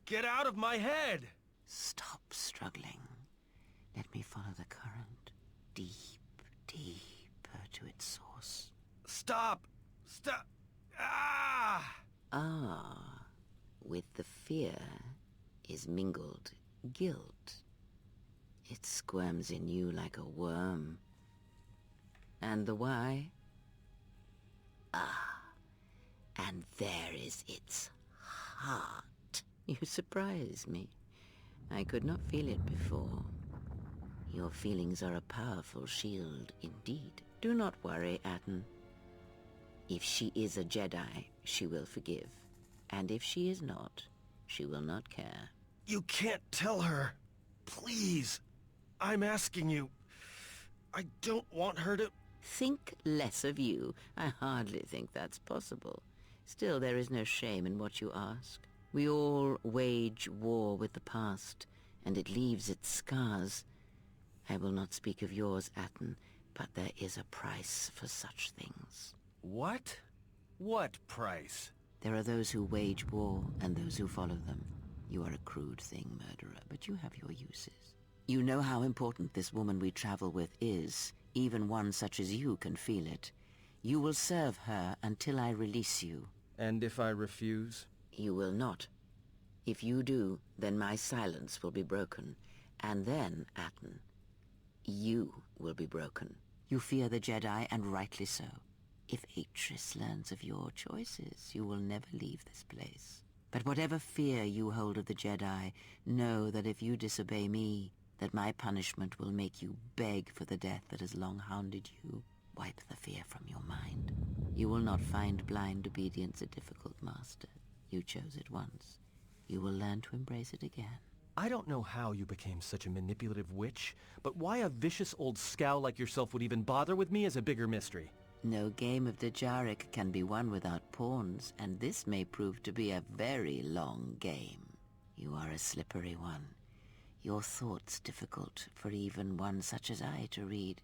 [SPEAKER 3] Get out of my head!
[SPEAKER 10] Stop struggling. Let me follow the current. Deep, deeper to its source.
[SPEAKER 3] Stop! Stop! Ah!
[SPEAKER 10] Ah, with the fear is mingled guilt. It squirms in you like a worm. And the why? Ah, and there is its heart. You surprise me. I could not feel it before. Your feelings are a powerful shield indeed. Do not worry, Atten. If she is a Jedi, she will forgive. And if she is not, she will not care.
[SPEAKER 3] You can't tell her. Please. I'm asking you. I don't want her to...
[SPEAKER 10] Think less of you. I hardly think that's possible. Still, there is no shame in what you ask. We all wage war with the past, and it leaves its scars. I will not speak of yours, Atten, but there is a price for such things.
[SPEAKER 3] What? What price?
[SPEAKER 10] There are those who wage war, and those who follow them. You are a crude thing, murderer, but you have your uses. You know how important this woman we travel with is. Even one such as you can feel it. You will serve her until I release you.
[SPEAKER 3] And if I refuse?
[SPEAKER 10] You will not. If you do, then my silence will be broken. And then, Atten, you will be broken. You fear the Jedi, and rightly so. If Atris learns of your choices, you will never leave this place. But whatever fear you hold of the Jedi, know that if you disobey me, that my punishment will make you beg for the death that has long hounded you. Wipe the fear from your mind. You will not find blind obedience a difficult master. You chose it once. You will learn to embrace it again.
[SPEAKER 3] I don't know how you became such a manipulative witch, but why a vicious old scowl like yourself would even bother with me is a bigger mystery.
[SPEAKER 10] No game of Dejaric can be won without pawns, and this may prove to be a very long game. You are a slippery one. Your thoughts difficult for even one such as I to read.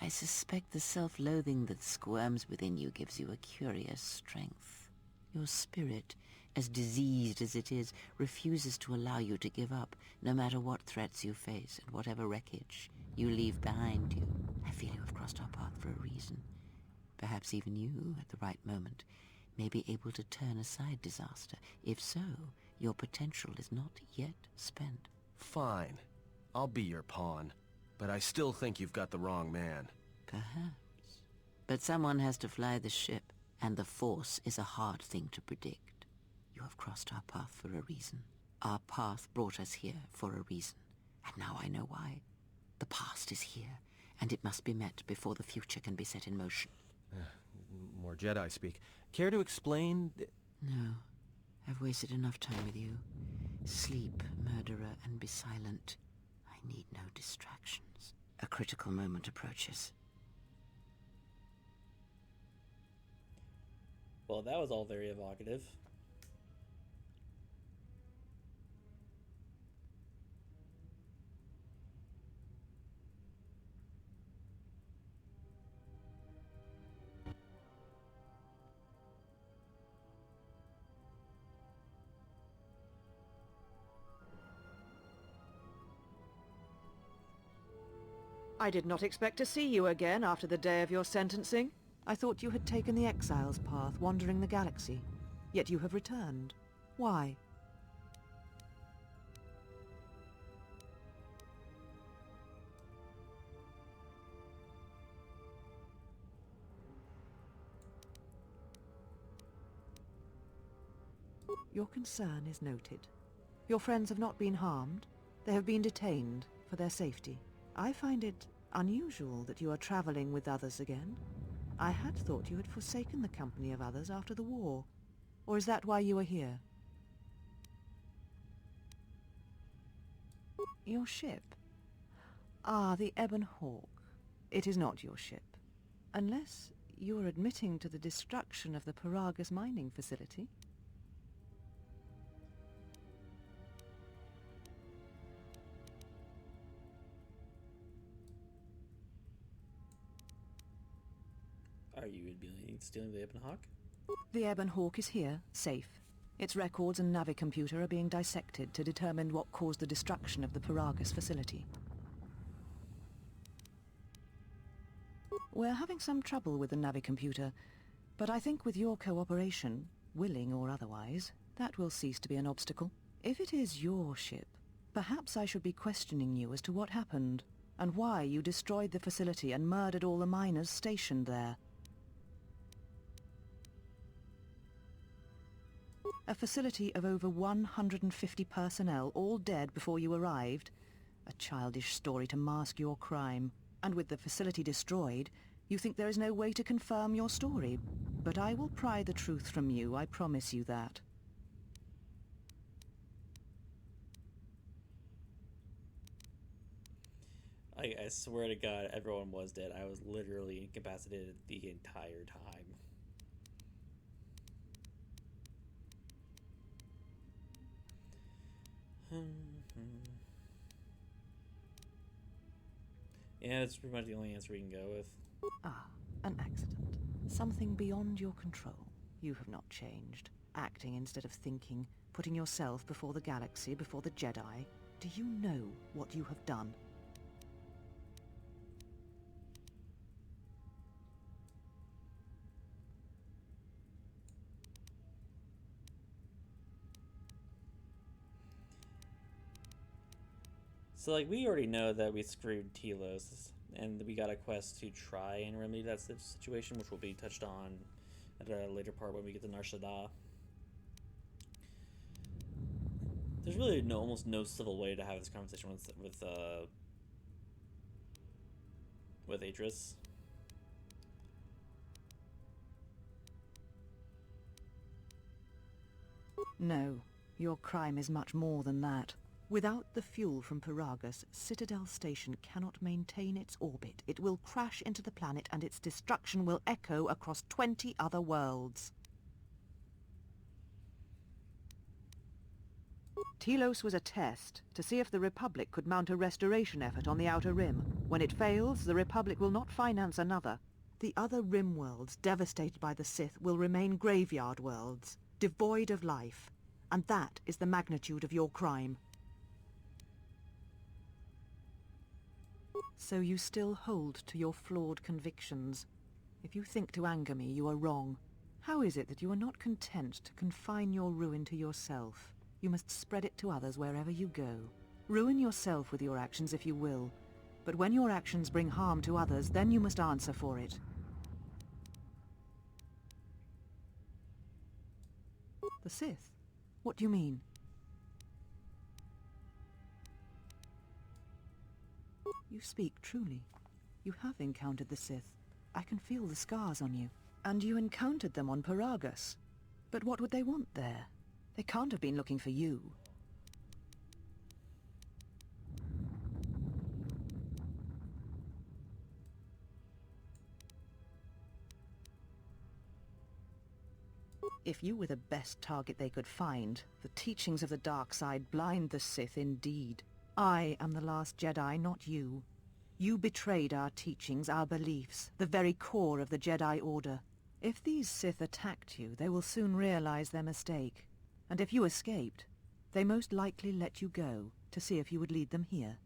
[SPEAKER 10] I suspect the self-loathing that squirms within you gives you a curious strength. Your spirit, as diseased as it is, refuses to allow you to give up, no matter what threats you face and whatever wreckage you leave behind you. I feel you have crossed our path for a reason. Perhaps even you, at the right moment, may be able to turn aside disaster. If so, your potential is not yet spent.
[SPEAKER 3] Fine. I'll be your pawn. But I still think you've got the wrong man.
[SPEAKER 10] Perhaps. But someone has to fly the ship. And the Force is a hard thing to predict. You have crossed our path for a reason. Our path brought us here for a reason. And now I know why. The past is here, and it must be met before the future can be set in motion.
[SPEAKER 3] More Jedi speak. Care to explain?
[SPEAKER 10] No. I've wasted enough time with you. Sleep, murderer, and be silent. I need no distractions. A critical moment approaches.
[SPEAKER 1] Well, that was all very evocative.
[SPEAKER 11] I did not expect to see you again after the day of your sentencing. I thought you had taken the exile's path, wandering the galaxy. Yet you have returned. Why? Your concern is noted. Your friends have not been harmed. They have been detained for their safety. I find it unusual that you are traveling with others again. I had thought you had forsaken the company of others after the war. Or is that why you are here? Your ship? Ah, the Ebon Hawk. It is not your ship. Unless you are admitting to the destruction of the Paragus mining facility.
[SPEAKER 1] Are you admitting stealing the Ebon Hawk?
[SPEAKER 11] The Ebon Hawk is here, safe. Its records and navicomputer are being dissected to determine what caused the destruction of the Paragus facility. We're having some trouble with the navicomputer, but I think with your cooperation, willing or otherwise, that will cease to be an obstacle. If it is your ship, perhaps I should be questioning you as to what happened, and why you destroyed the facility and murdered all the miners stationed there. A facility of over 150 personnel, all dead before you arrived. A childish story to mask your crime. And with the facility destroyed, you think there is no way to confirm your story. But I will pry the truth from you, I promise you that.
[SPEAKER 1] I swear to God, everyone was dead. I was literally incapacitated the entire time. Yeah, that's pretty much the only answer we can go with.
[SPEAKER 11] Ah, an accident. Something beyond your control. You have not changed. Acting instead of thinking, putting yourself before the galaxy, before the Jedi. Do you know what you have done?
[SPEAKER 1] So, like, we already know that we screwed Telos, and we got a quest to try and remedy that situation, which will be touched on at a later part when we get to Nar Shaddaa. There's really almost no civil way to have this conversation with Atris.
[SPEAKER 11] No, your crime is much more than that. Without the fuel from Paragus, Citadel Station cannot maintain its orbit. It will crash into the planet and its destruction will echo across 20 other worlds. Telos was a test to see if the Republic could mount a restoration effort on the Outer Rim. When it fails, the Republic will not finance another. The other Rim worlds, devastated by the Sith, will remain graveyard worlds, devoid of life. And that is the magnitude of your crime. So you still hold to your flawed convictions. If you think to anger me, you are wrong. How is it that you are not content to confine your ruin to yourself? You must spread it to others wherever you go. Ruin yourself with your actions if you will, but when your actions bring harm to others, then you must answer for it. The Sith? What do you mean? You speak truly. You have encountered the Sith. I can feel the scars on you. And you encountered them on Paragus. But what would they want there? They can't have been looking for you. If you were the best target they could find, the teachings of the dark side blind the Sith indeed. I am the last Jedi, not you. You betrayed our teachings, our beliefs, the very core of the Jedi Order. If these Sith attacked you, they will soon realize their mistake. And if you escaped, they most likely let you go to see if you would lead them here.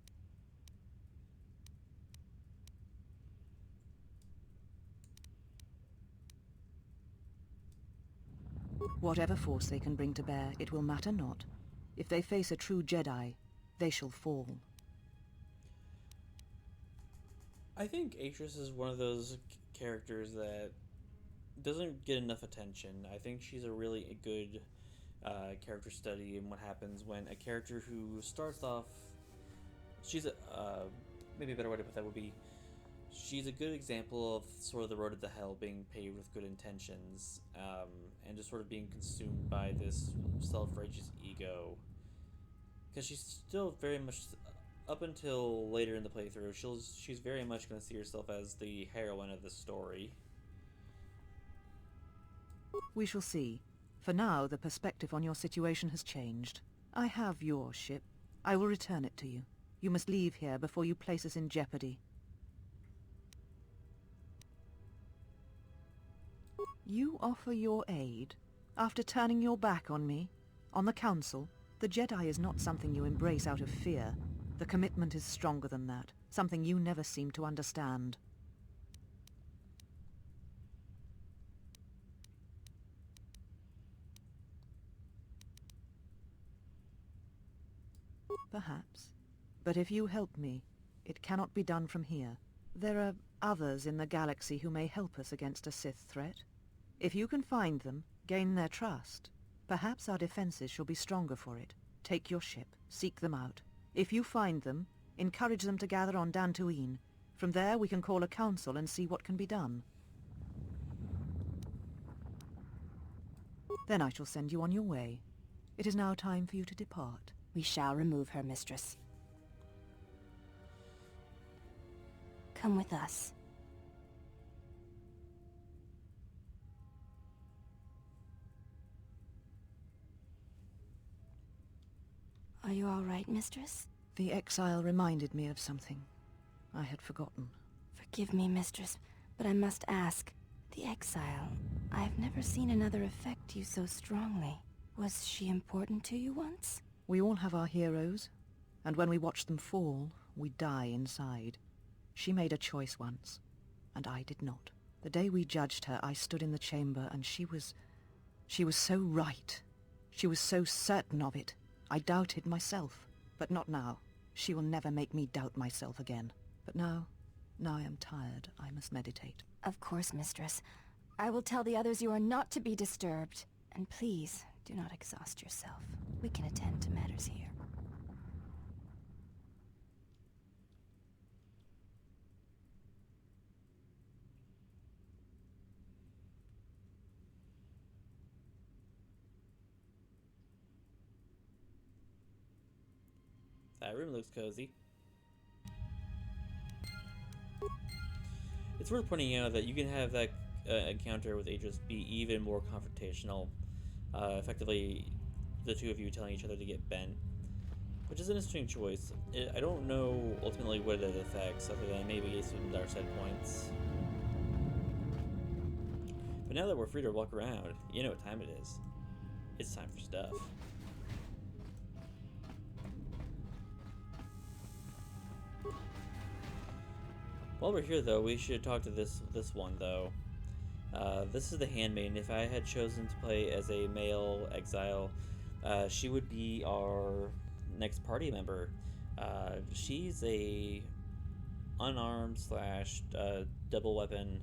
[SPEAKER 11] Whatever force they can bring to bear, it will matter not. If they face a true Jedi, they shall fall.
[SPEAKER 1] I think Atrus is one of those characters that doesn't get enough attention. I think she's a really good character study in what happens when a character who starts off... She's a... maybe a better way to put that would be... She's a good example of sort of the road to hell being paved with good intentions, and just sort of being consumed by this self-righteous ego. Because she's still very much, up until later in the playthrough, she's very much going to see herself as the heroine of the story.
[SPEAKER 11] We shall see. For now, the perspective on your situation has changed. I have your ship. I will return it to you. You must leave here before you place us in jeopardy. You offer your aid after turning your back on me, on the Council. The Jedi is not something you embrace out of fear. The commitment is stronger than that, something you never seem to understand. Perhaps. But if you help me, it cannot be done from here. There are others in the galaxy who may help us against a Sith threat. If you can find them, gain their trust, perhaps our defenses shall be stronger for it. Take your ship, seek them out. If you find them, encourage them to gather on Dantooine. From there we can call a council and see what can be done. Then I shall send you on your way. It is now time for you to depart.
[SPEAKER 6] We shall remove her, mistress. Come with us. Are you all right, mistress?
[SPEAKER 11] The exile reminded me of something. I had forgotten.
[SPEAKER 6] Forgive me, mistress, but I must ask. The exile, I've never seen another affect you so strongly. Was she important to you once?
[SPEAKER 11] We all have our heroes, and when we watch them fall, we die inside. She made a choice once, and I did not. The day we judged her, I stood in the chamber, and she was so right. She was so certain of it. I doubted myself, but not now. She will never make me doubt myself again. But now I am tired. I must meditate.
[SPEAKER 6] Of course, mistress. I will tell the others you are not to be disturbed. And please, do not exhaust yourself. We can attend to matters here.
[SPEAKER 1] That room looks cozy. It's worth pointing out that you can have that encounter with Aegis be even more confrontational. Effectively, the two of you telling each other to get bent, which is an interesting choice. I don't know ultimately what it affects, other than maybe some dark side points. But now that we're free to walk around, you know what time it is. It's time for stuff. While we're here, though, we should talk to this one, though. This is the Handmaiden. If I had chosen to play as a male exile, she would be our next party member. She's a unarmed / double weapon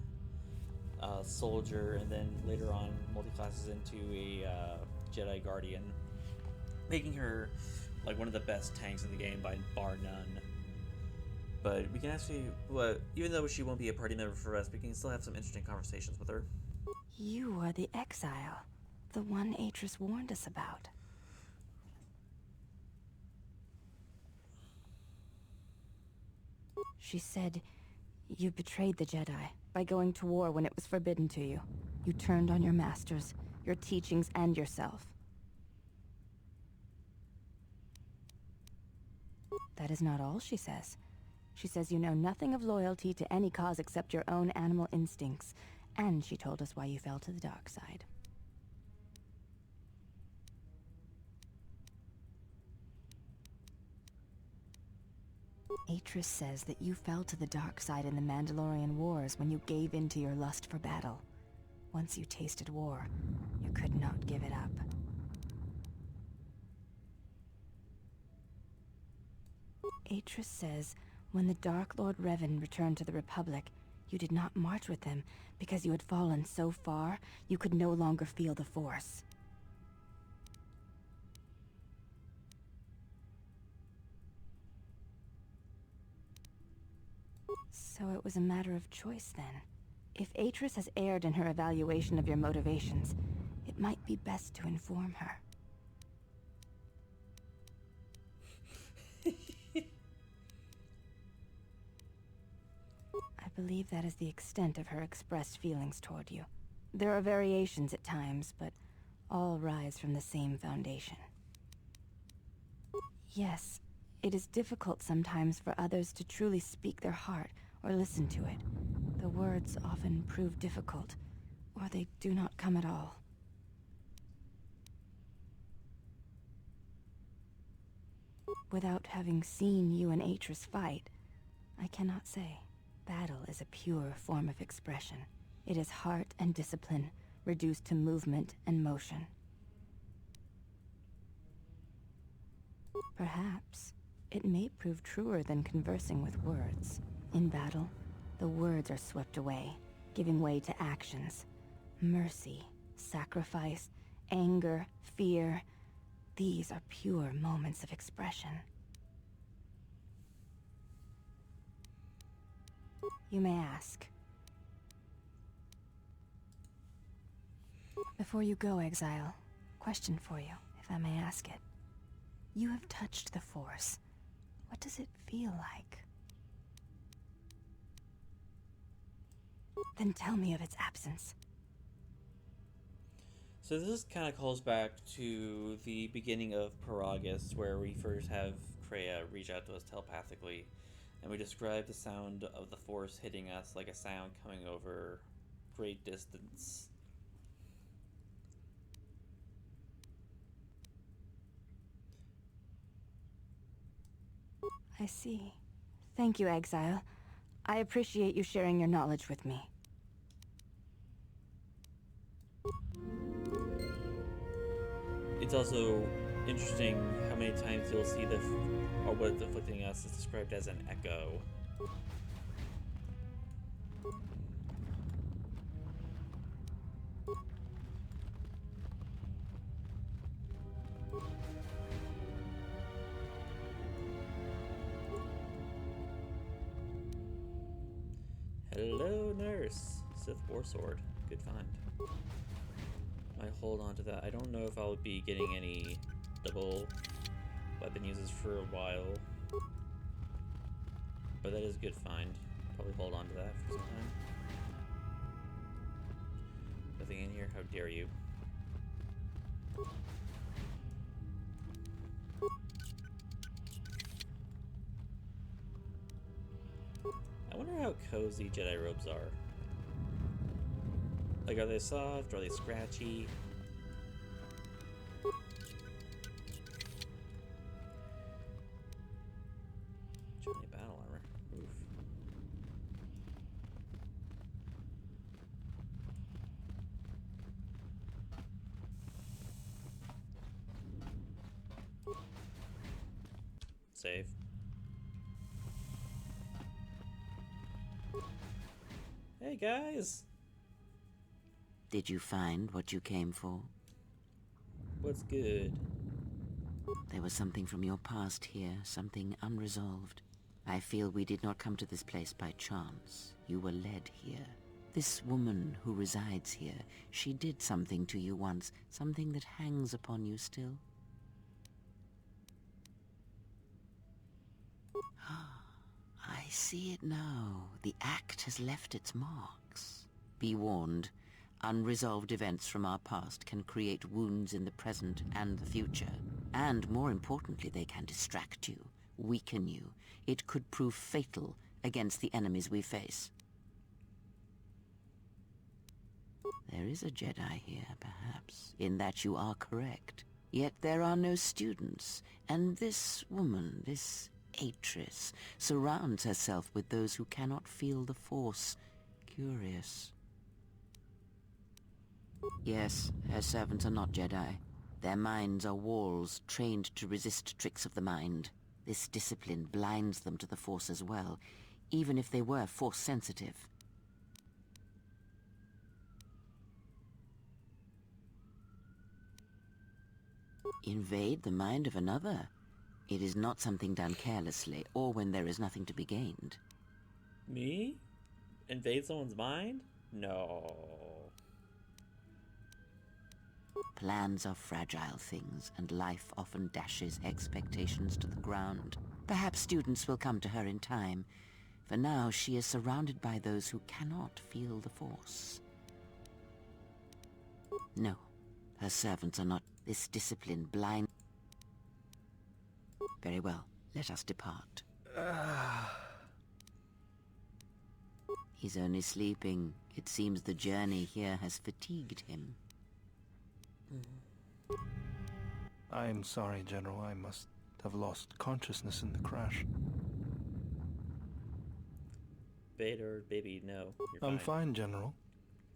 [SPEAKER 1] soldier, and then later on multi-classes into a Jedi Guardian, making her like one of the best tanks in the game by bar none. But we can actually, well, even though she won't be a party member for us, we can still have some interesting conversations with her.
[SPEAKER 6] You are the exile, the one Atris warned us about. She said you betrayed the Jedi by going to war when it was forbidden to you. You turned on your masters, your teachings, and yourself. That is not all, she says. She says you know nothing of loyalty to any cause except your own animal instincts, and she told us why you fell to the dark side. Atris says that you fell to the dark side in the Mandalorian Wars when you gave in to your lust for battle. Once you tasted war, you could not give it up. Atris says when the Dark Lord Revan returned to the Republic, you did not march with him because you had fallen so far you could no longer feel the Force. So it was a matter of choice then. If Atris has erred in her evaluation of your motivations, it might be best to inform her. I believe that is the extent of her expressed feelings toward you. There are variations at times, but all rise from the same foundation. Yes, it is difficult sometimes for others to truly speak their heart or listen to it. The words often prove difficult, or they do not come at all. Without having seen you and Atris fight, I cannot say. Battle is a pure form of expression. It is heart and discipline, reduced to movement and motion. Perhaps it may prove truer than conversing with words. In battle, the words are swept away, giving way to actions. Mercy, sacrifice, anger, fear. These are pure moments of expression. You may ask. Before you go, Exile, question for you, if I may ask it. You have touched the Force. What does it feel like? Then tell me of its absence.
[SPEAKER 1] So this kind of calls back to the beginning of Paragus, where we first have Kreia reach out to us telepathically, and we describe the sound of the Force hitting us like a sound coming over great distance.
[SPEAKER 6] I see. Thank you, Exile. I appreciate you sharing your knowledge with me.
[SPEAKER 1] It's also interesting how many times you'll see or what's afflicting us is described as an echo. Hello, nurse. Sith War Sword. Good find. I hold on to that. I don't know if I'll be getting any double weapon uses for a while, but that is a good find. Probably hold on to that for some time. Nothing in here. How dare you? I wonder how cozy Jedi robes are. Like, are they soft? Are they scratchy? Johnny battle armor. Oof. Save. Hey guys!
[SPEAKER 10] Did you find what you came for?
[SPEAKER 1] What's good?
[SPEAKER 10] There was something from your past here, something unresolved. I feel we did not come to this place by chance. You were led here. This woman who resides here, she did something to you once, something that hangs upon you still. I see it now. The act has left its marks. Be warned. Unresolved events from our past can create wounds in the present and the future. And more importantly, they can distract you, weaken you. It could prove fatal against the enemies we face. There is a Jedi here, perhaps, in that you are correct. Yet there are no students, and this woman, this Atris, surrounds herself with those who cannot feel the Force. Curious. Yes, her servants are not Jedi. Their minds are walls trained to resist tricks of the mind. This discipline blinds them to the Force as well, even if they were Force-sensitive. Invade the mind of another? It is not something done carelessly, or when there is nothing to be gained.
[SPEAKER 1] Me? Invade someone's mind? No.
[SPEAKER 10] Plans are fragile things, and life often dashes expectations to the ground. Perhaps students will come to her in time. For now, she is surrounded by those who cannot feel the Force. No, her servants are not. This discipline blind. Very well, let us depart. He's only sleeping. It seems the journey here has fatigued him.
[SPEAKER 4] I'm sorry, General. I must have lost consciousness in the crash.
[SPEAKER 1] Vader, baby, no. You're
[SPEAKER 4] I'm fine, General.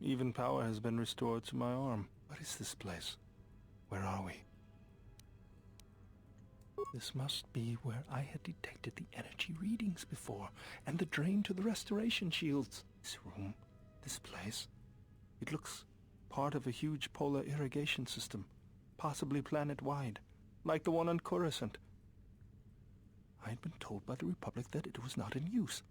[SPEAKER 4] Even power has been restored to my arm. What is this place? Where are we? This must be where I had detected the energy readings before, and the drain to the restoration shields. This room, this place, it looks part of a huge polar irrigation system, possibly planet-wide, like the one on Coruscant. I had been told by the Republic that it was not in use.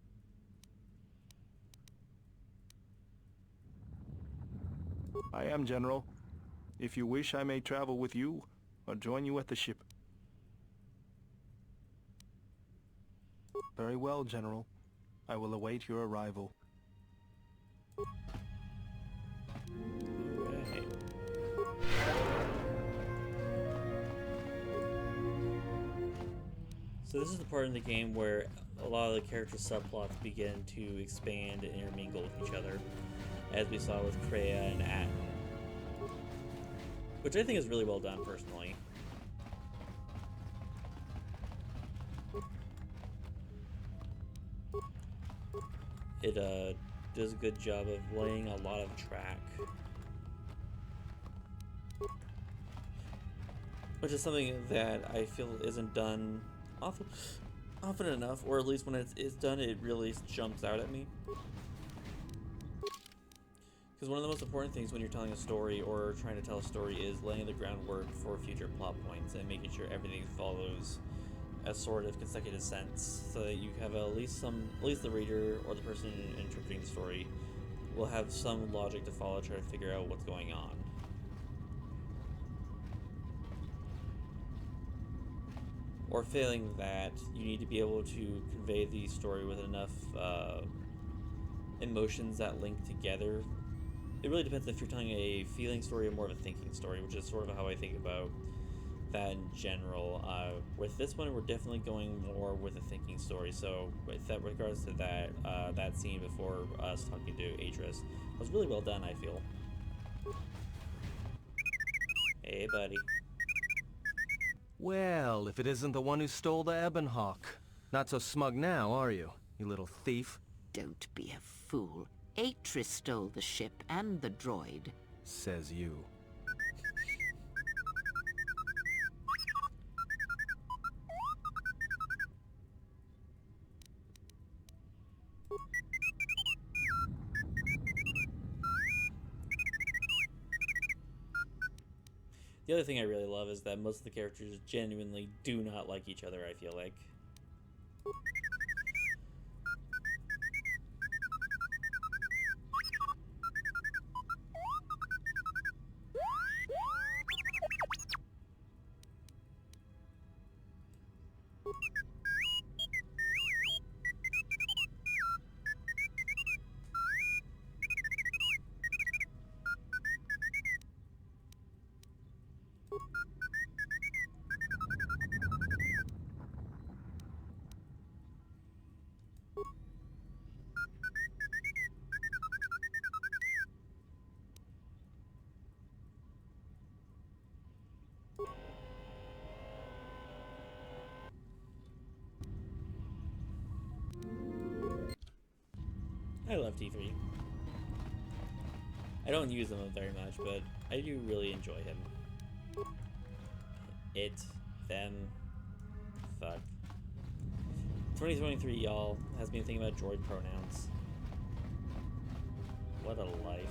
[SPEAKER 4] I am, General. If you wish, I may travel with you, or join you at the ship. Very well, General. I will await your arrival.
[SPEAKER 1] Right. So this is the part in the game where a lot of the character subplots begin to expand and intermingle with each other, as we saw with Kreia and Atton. Which I think is really well done, personally. It does a good job of laying a lot of track. Which is something that I feel isn't done often enough, or at least when it's done, it really jumps out at me. Because one of the most important things when you're telling a story or trying to tell a story is laying the groundwork for future plot points and making sure everything follows a sort of consecutive sense, so that you have at least the reader or the person interpreting the story will have some logic to follow, try to figure out what's going on. Or failing that, you need to be able to convey the story with enough emotions that link together. It really depends if you're telling a feeling story or more of a thinking story, which is sort of how I think about that in general. With this one, we're definitely going more with a thinking story. So, with that regards to that, that scene before us talking to Atris was really well done, I feel. Hey, buddy.
[SPEAKER 3] Well, if it isn't the one who stole the Ebon Hawk. Not so smug now, are you, you little thief?
[SPEAKER 10] Don't be a fool. Atris stole the ship and the droid.
[SPEAKER 3] Says you.
[SPEAKER 1] The other thing I really love is that most of the characters genuinely do not like each other, I feel like. I love T3. I don't use him very much, but I do really enjoy him. It, them, fuck. 2023, y'all, has me thinking about droid pronouns. What a life.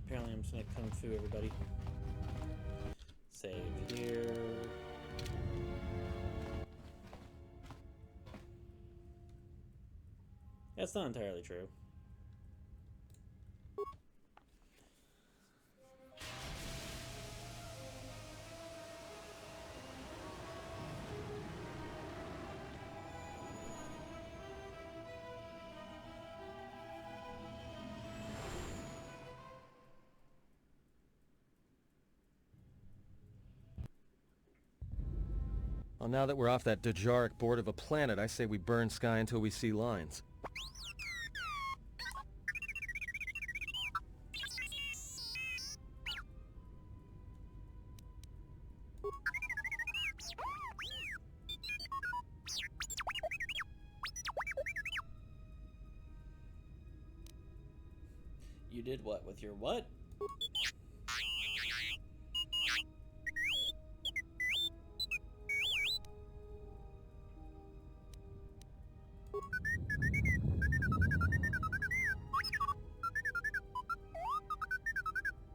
[SPEAKER 1] Apparently I'm just gonna kung fu everybody. Save here. That's not entirely true.
[SPEAKER 3] Well, now that we're off that Dejaric board of a planet, I say we burn sky until we see lines.
[SPEAKER 1] You did what with your what?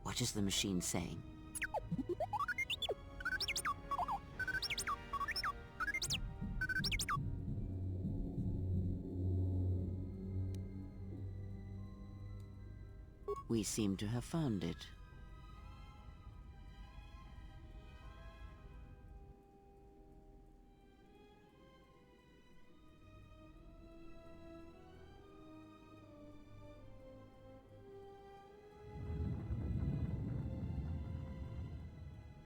[SPEAKER 10] What is the machine saying? We seem to have found it.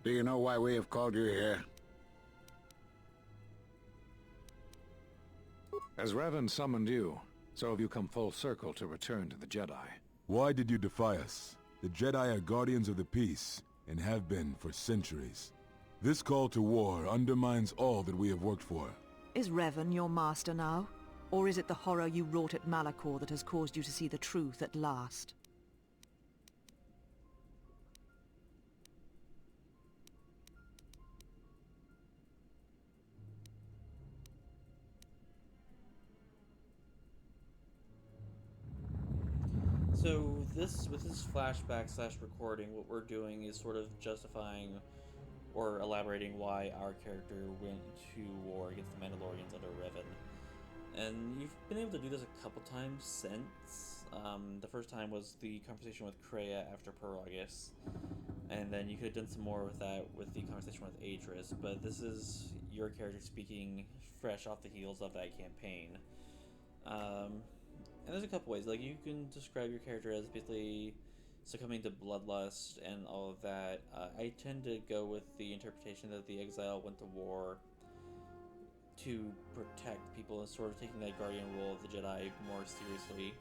[SPEAKER 12] Do you know why we have called you here?
[SPEAKER 2] As Revan summoned you, so have you come full circle to return to the Jedi.
[SPEAKER 13] Why did you defy us? The Jedi are guardians of the peace, and have been for centuries. This call to war undermines all that we have worked for.
[SPEAKER 11] Is Revan your master now? Or is it the horror you wrought at Malachor that has caused you to see the truth at last?
[SPEAKER 1] So with this flashback slash recording, what we're doing is sort of justifying or elaborating why our character went to war against the Mandalorians under Revan. And you've been able to do this a couple times since. The first time was the conversation with Kreia after Peragus, and then you could have done some more with that with the conversation with Adris, but this is your character speaking fresh off the heels of that campaign. And there's a couple ways. Like, you can describe your character as basically succumbing to bloodlust and all of that. I tend to go with the interpretation that the exile went to war to protect people and sort of taking that guardian role of the Jedi more seriously.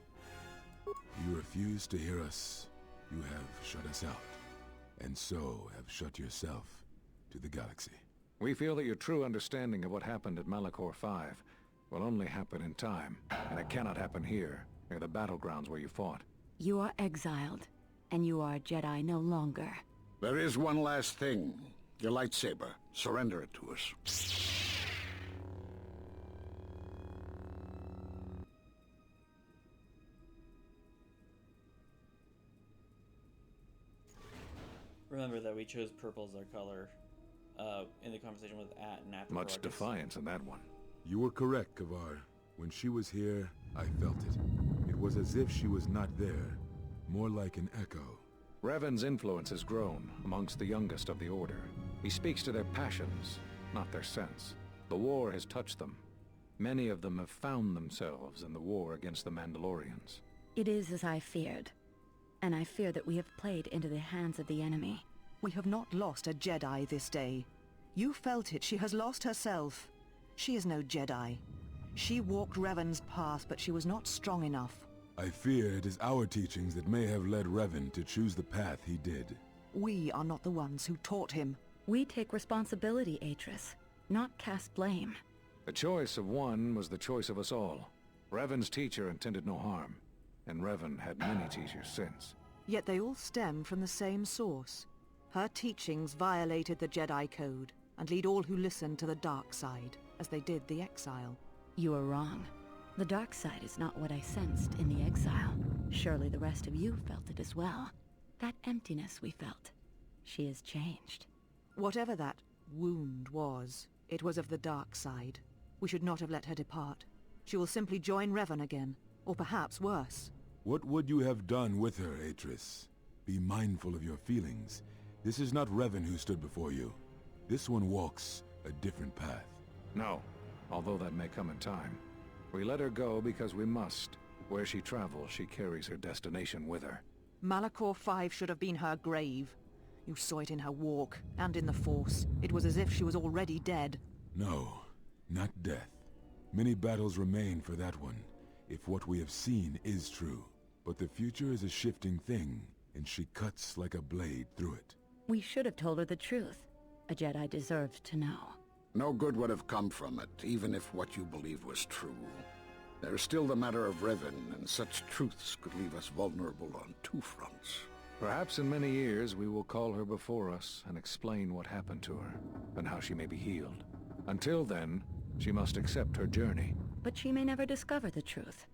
[SPEAKER 13] You refuse to hear us. You have shut us out. and so have shut yourself to the galaxy.
[SPEAKER 12] We feel that your true understanding of what happened at Malachor 5 will only happen in time, and it cannot happen here, near the battlegrounds where you fought.
[SPEAKER 6] You are exiled, and you are a Jedi no longer.
[SPEAKER 12] There is one last thing. Your lightsaber. Surrender it to us.
[SPEAKER 1] Remember that we chose purple as our color in the conversation with At and after.
[SPEAKER 12] Much defiance in that one.
[SPEAKER 13] You were correct, Kavar. When she was here, I felt it. It was as if she was not there, more like an echo.
[SPEAKER 12] Revan's influence has grown amongst the youngest of the Order. He speaks to their passions, not their sense. The war has touched them. Many of them have found themselves in the war against the Mandalorians.
[SPEAKER 6] It is as I feared, and I fear that we have played into the hands of the enemy.
[SPEAKER 11] We have not lost a Jedi this day. You felt it. She has lost herself. She is no Jedi. She walked Revan's path, but she was not strong enough.
[SPEAKER 13] I fear it is our teachings that may have led Revan to choose the path he did.
[SPEAKER 11] We are not the ones who taught him.
[SPEAKER 6] We take responsibility, Atris, not cast blame.
[SPEAKER 12] The choice of one was the choice of us all. Revan's teacher intended no harm, and Revan had many teachers since.
[SPEAKER 11] Yet they all stem from the same source. Her teachings violated the Jedi Code, and lead all who listen to the dark side, as they did the exile.
[SPEAKER 6] You are wrong. The dark side is not what I sensed in the exile. Surely the rest of you felt it as well. That emptiness we felt. She has changed.
[SPEAKER 11] Whatever that wound was, it was of the dark side. We should not have let her depart. She will simply join Revan again, or perhaps worse.
[SPEAKER 13] What would you have done with her, Atris? Be mindful of your feelings. This is not Revan who stood before you. This one walks a different path.
[SPEAKER 12] No, although that may come in time. We let her go because we must. Where she travels, she carries her destination with her.
[SPEAKER 11] Malachor 5 should have been her grave. You saw it in her walk, and in the Force. It was as if she was already dead.
[SPEAKER 13] No, not death. Many battles remain for that one, if what we have seen is true. But the future is a shifting thing, and she cuts like a blade through it.
[SPEAKER 6] We should have told her the truth. A Jedi deserved to know.
[SPEAKER 12] No good would have come from it, even if what you believed was true. There's still the matter of Revan, and such truths could leave us vulnerable on two fronts. Perhaps in many years we will call her before us and explain what happened to her, and how she may be healed. Until then, she must accept her journey.
[SPEAKER 6] But she may never discover the truth,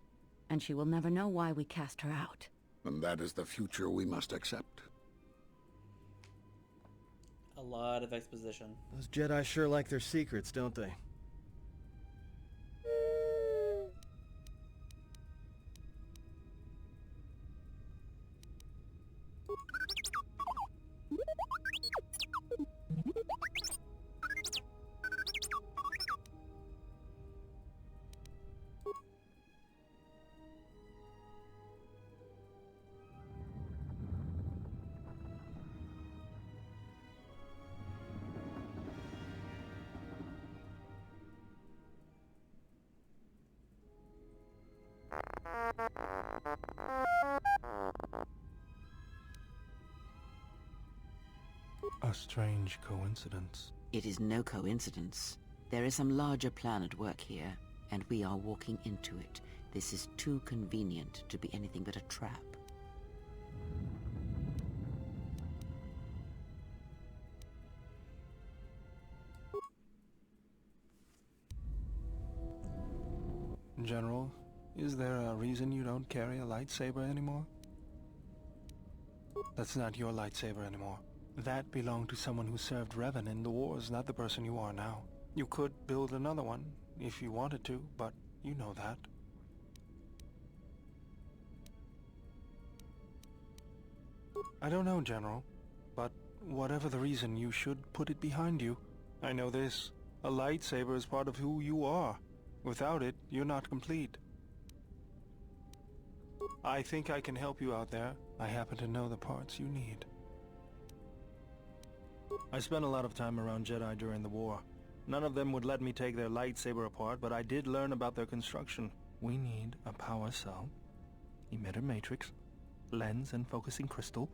[SPEAKER 6] and she will never know why we cast her out.
[SPEAKER 12] And that is the future we must accept.
[SPEAKER 1] A lot of exposition.
[SPEAKER 3] Those Jedi sure like their secrets, don't they?
[SPEAKER 4] A strange coincidence.
[SPEAKER 10] It is no coincidence. There is some larger plan at work here, and we are walking into it. This is too convenient to be anything but a trap.
[SPEAKER 4] General, is there a reason you don't carry a lightsaber anymore? That's not your lightsaber anymore. That belonged to someone who served Revan in the wars, not the person you are now. You could build another one, if you wanted to, but you know that. I don't know, General, but whatever the reason, you should put it behind you. I know this. A lightsaber is part of who you are. Without it, you're not complete. I think I can help you out there. I happen to know the parts you need. I spent a lot of time around Jedi during the war. None of them would let me take their lightsaber apart, but I did learn about their construction. We need a power cell, emitter matrix, lens and focusing crystal,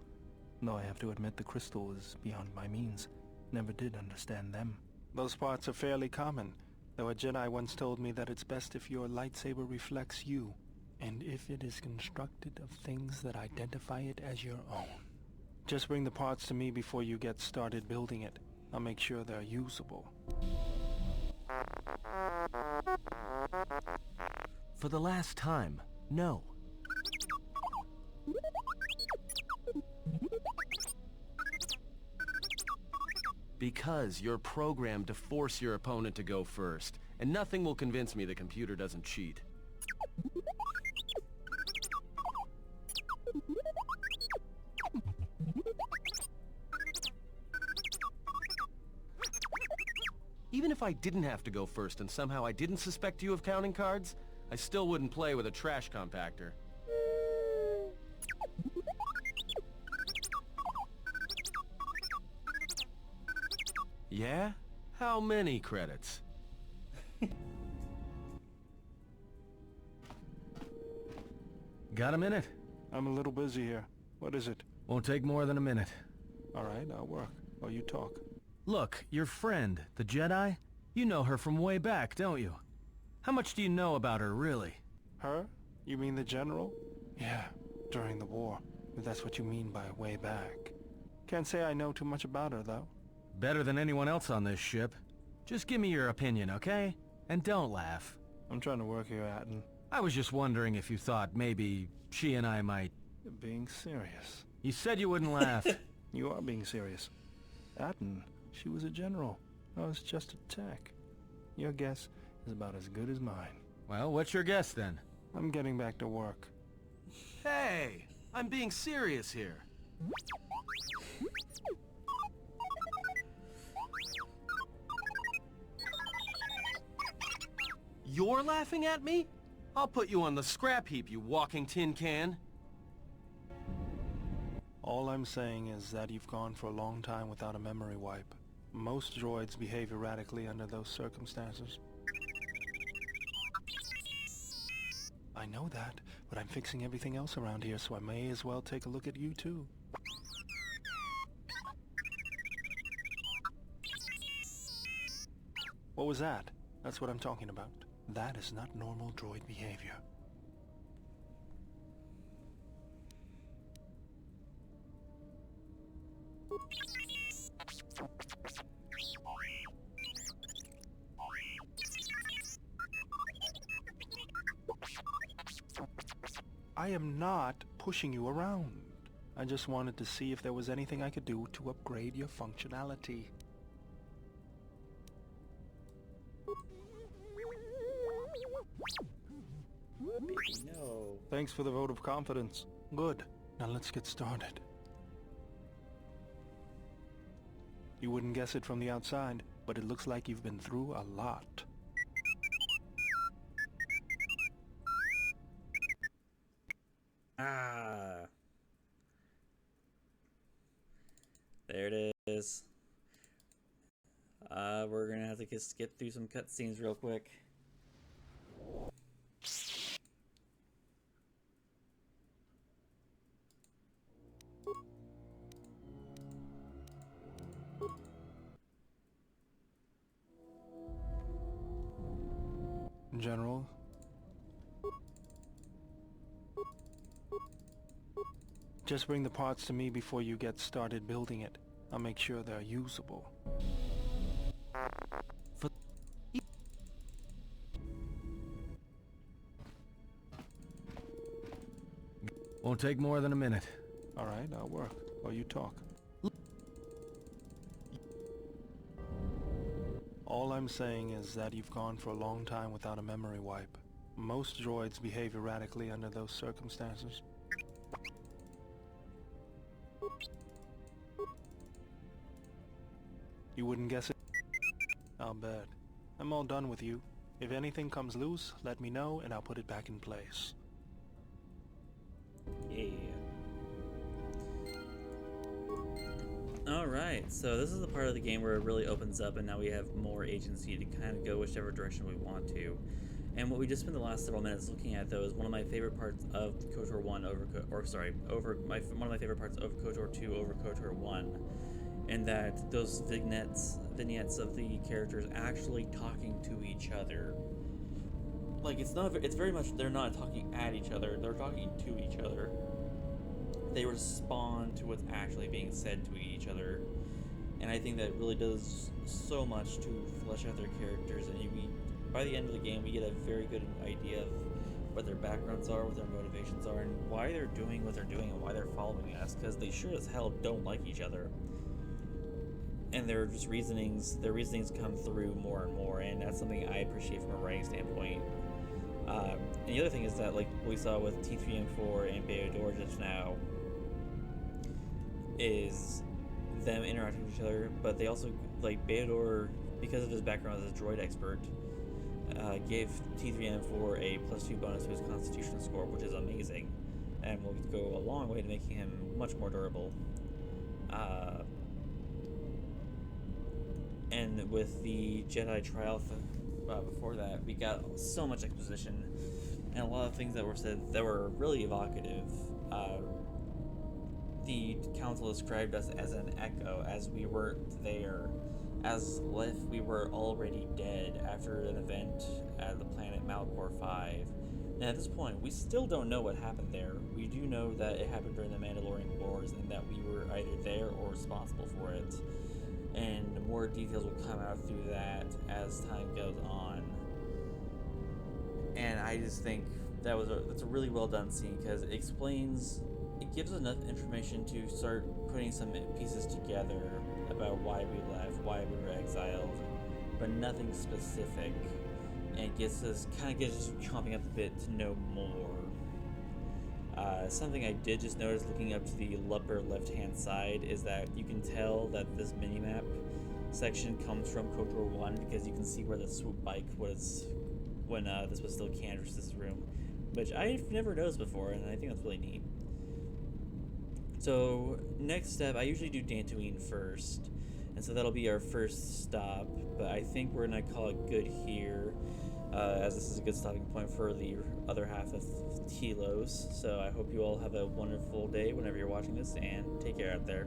[SPEAKER 4] though I have to admit the crystal is beyond my means. Never did understand them. Those parts are fairly common, though a Jedi once told me that it's best if your lightsaber reflects you, and if it is constructed of things that identify it as your own. Just bring the parts to me before you get started building it. I'll make sure they're usable.
[SPEAKER 3] For the last time, no. Because you're programmed to force your opponent to go first, and nothing will convince me the computer doesn't cheat. Even if I didn't have to go first and somehow I didn't suspect you of counting cards, I still wouldn't play with a trash compactor. Yeah? How many credits? Got a minute?
[SPEAKER 4] I'm a little busy here. What is it?
[SPEAKER 3] Won't take more than a minute.
[SPEAKER 4] All right, I'll work while you talk.
[SPEAKER 3] Look, your friend, the Jedi, you know her from way back, don't you? How much do you know about her, really?
[SPEAKER 4] Her? You mean the general? Yeah, during the war. If that's what you mean by way back. Can't say I know too much about her, though.
[SPEAKER 3] Better than anyone else on this ship. Just give me your opinion, okay? And don't laugh.
[SPEAKER 4] I'm trying to work here, Atten.
[SPEAKER 3] I was just wondering if you thought maybe she and I might...
[SPEAKER 4] You're being serious.
[SPEAKER 3] You said you wouldn't laugh.
[SPEAKER 4] You are being serious. Atten, she was a general. I was just a tech. Your guess is about as good as mine.
[SPEAKER 3] Well, what's your guess then?
[SPEAKER 4] I'm getting back to work.
[SPEAKER 3] Hey! I'm being serious here. You're laughing at me? I'll put you on the scrap heap, you walking tin can.
[SPEAKER 4] All I'm saying is that you've gone for a long time without a memory wipe. Most droids behave erratically under those circumstances. I know that, but I'm fixing everything else around here, so I may as well take a look at you too. What was that? That's what I'm talking about. That is not normal droid behavior. I am not pushing you around. I just wanted to see if there was anything I could do to upgrade your functionality.
[SPEAKER 1] Baby, no.
[SPEAKER 4] Thanks for the vote of confidence. Good. Now let's get started. You wouldn't guess it from the outside, but it looks like you've been through a lot.
[SPEAKER 1] Ah. There it is. We're gonna have to skip through some cutscenes real quick.
[SPEAKER 4] General? Just bring the parts to me before you get started building it. I'll make sure they're usable.
[SPEAKER 3] Won't take more than a minute.
[SPEAKER 4] All right, I'll work while you talk. All I'm saying is that you've gone for a long time without a memory wipe. Most droids behave erratically under those circumstances. You wouldn't guess it? I'll bet. I'm all done with you. If anything comes loose, let me know and I'll put it back in place.
[SPEAKER 1] Yeah. Alright, so this is the part of the game where it really opens up and now we have more agency to kind of go whichever direction we want to. And what we just spent the last several minutes looking at, though, is one of my favorite parts of KOTOR 1 one of my favorite parts of KOTOR 2 over KOTOR 1, and that those vignettes of the characters actually talking to each other. Like, it's very much, they're not talking at each other, they're talking to each other. They respond to what's actually being said to each other. And I think that really does so much to flesh out their characters, and by the end of the game, we get a very good idea of what their backgrounds are, what their motivations are, and why they're doing what they're doing, and why they're following us, because they sure as hell don't like each other. And their reasonings come through more and more, and that's something I appreciate from a writing standpoint. And the other thing is that, like what we saw with T3M4 and Beodor just now, is them interacting with each other, but they also, like, Beodor, because of his background as a droid expert, gave T3M4 a +2 bonus to his constitution score, which is amazing, and will go a long way to making him much more durable. And with the Jedi trial before that, we got so much exposition and a lot of things that were said that were really evocative. The council described us as an echo, as we weren't there, as if we were already dead after an event at the planet Malcor 5. And at this point, we still don't know what happened there. We do know that it happened during the Mandalorian Wars and that we were either there or responsible for it. And more details will come out through that as time goes on. And I just think that's a really well done scene, because it gives enough information to start putting some pieces together about why we left, why we were exiled, but nothing specific. And it gets us chomping at the bit to know more. Something I did just notice looking up to the upper left-hand side is that you can tell that this minimap section comes from KOTOR 1, because you can see where the swoop bike was when this was still Candace's room, which I've never noticed before, and I think that's really neat. So, next step, I usually do Dantooine first, and so that'll be our first stop, but I think we're going to call it good here, as this is a good stopping point for the other half of Telos. So I hope you all have a wonderful day whenever you're watching this, and take care out there.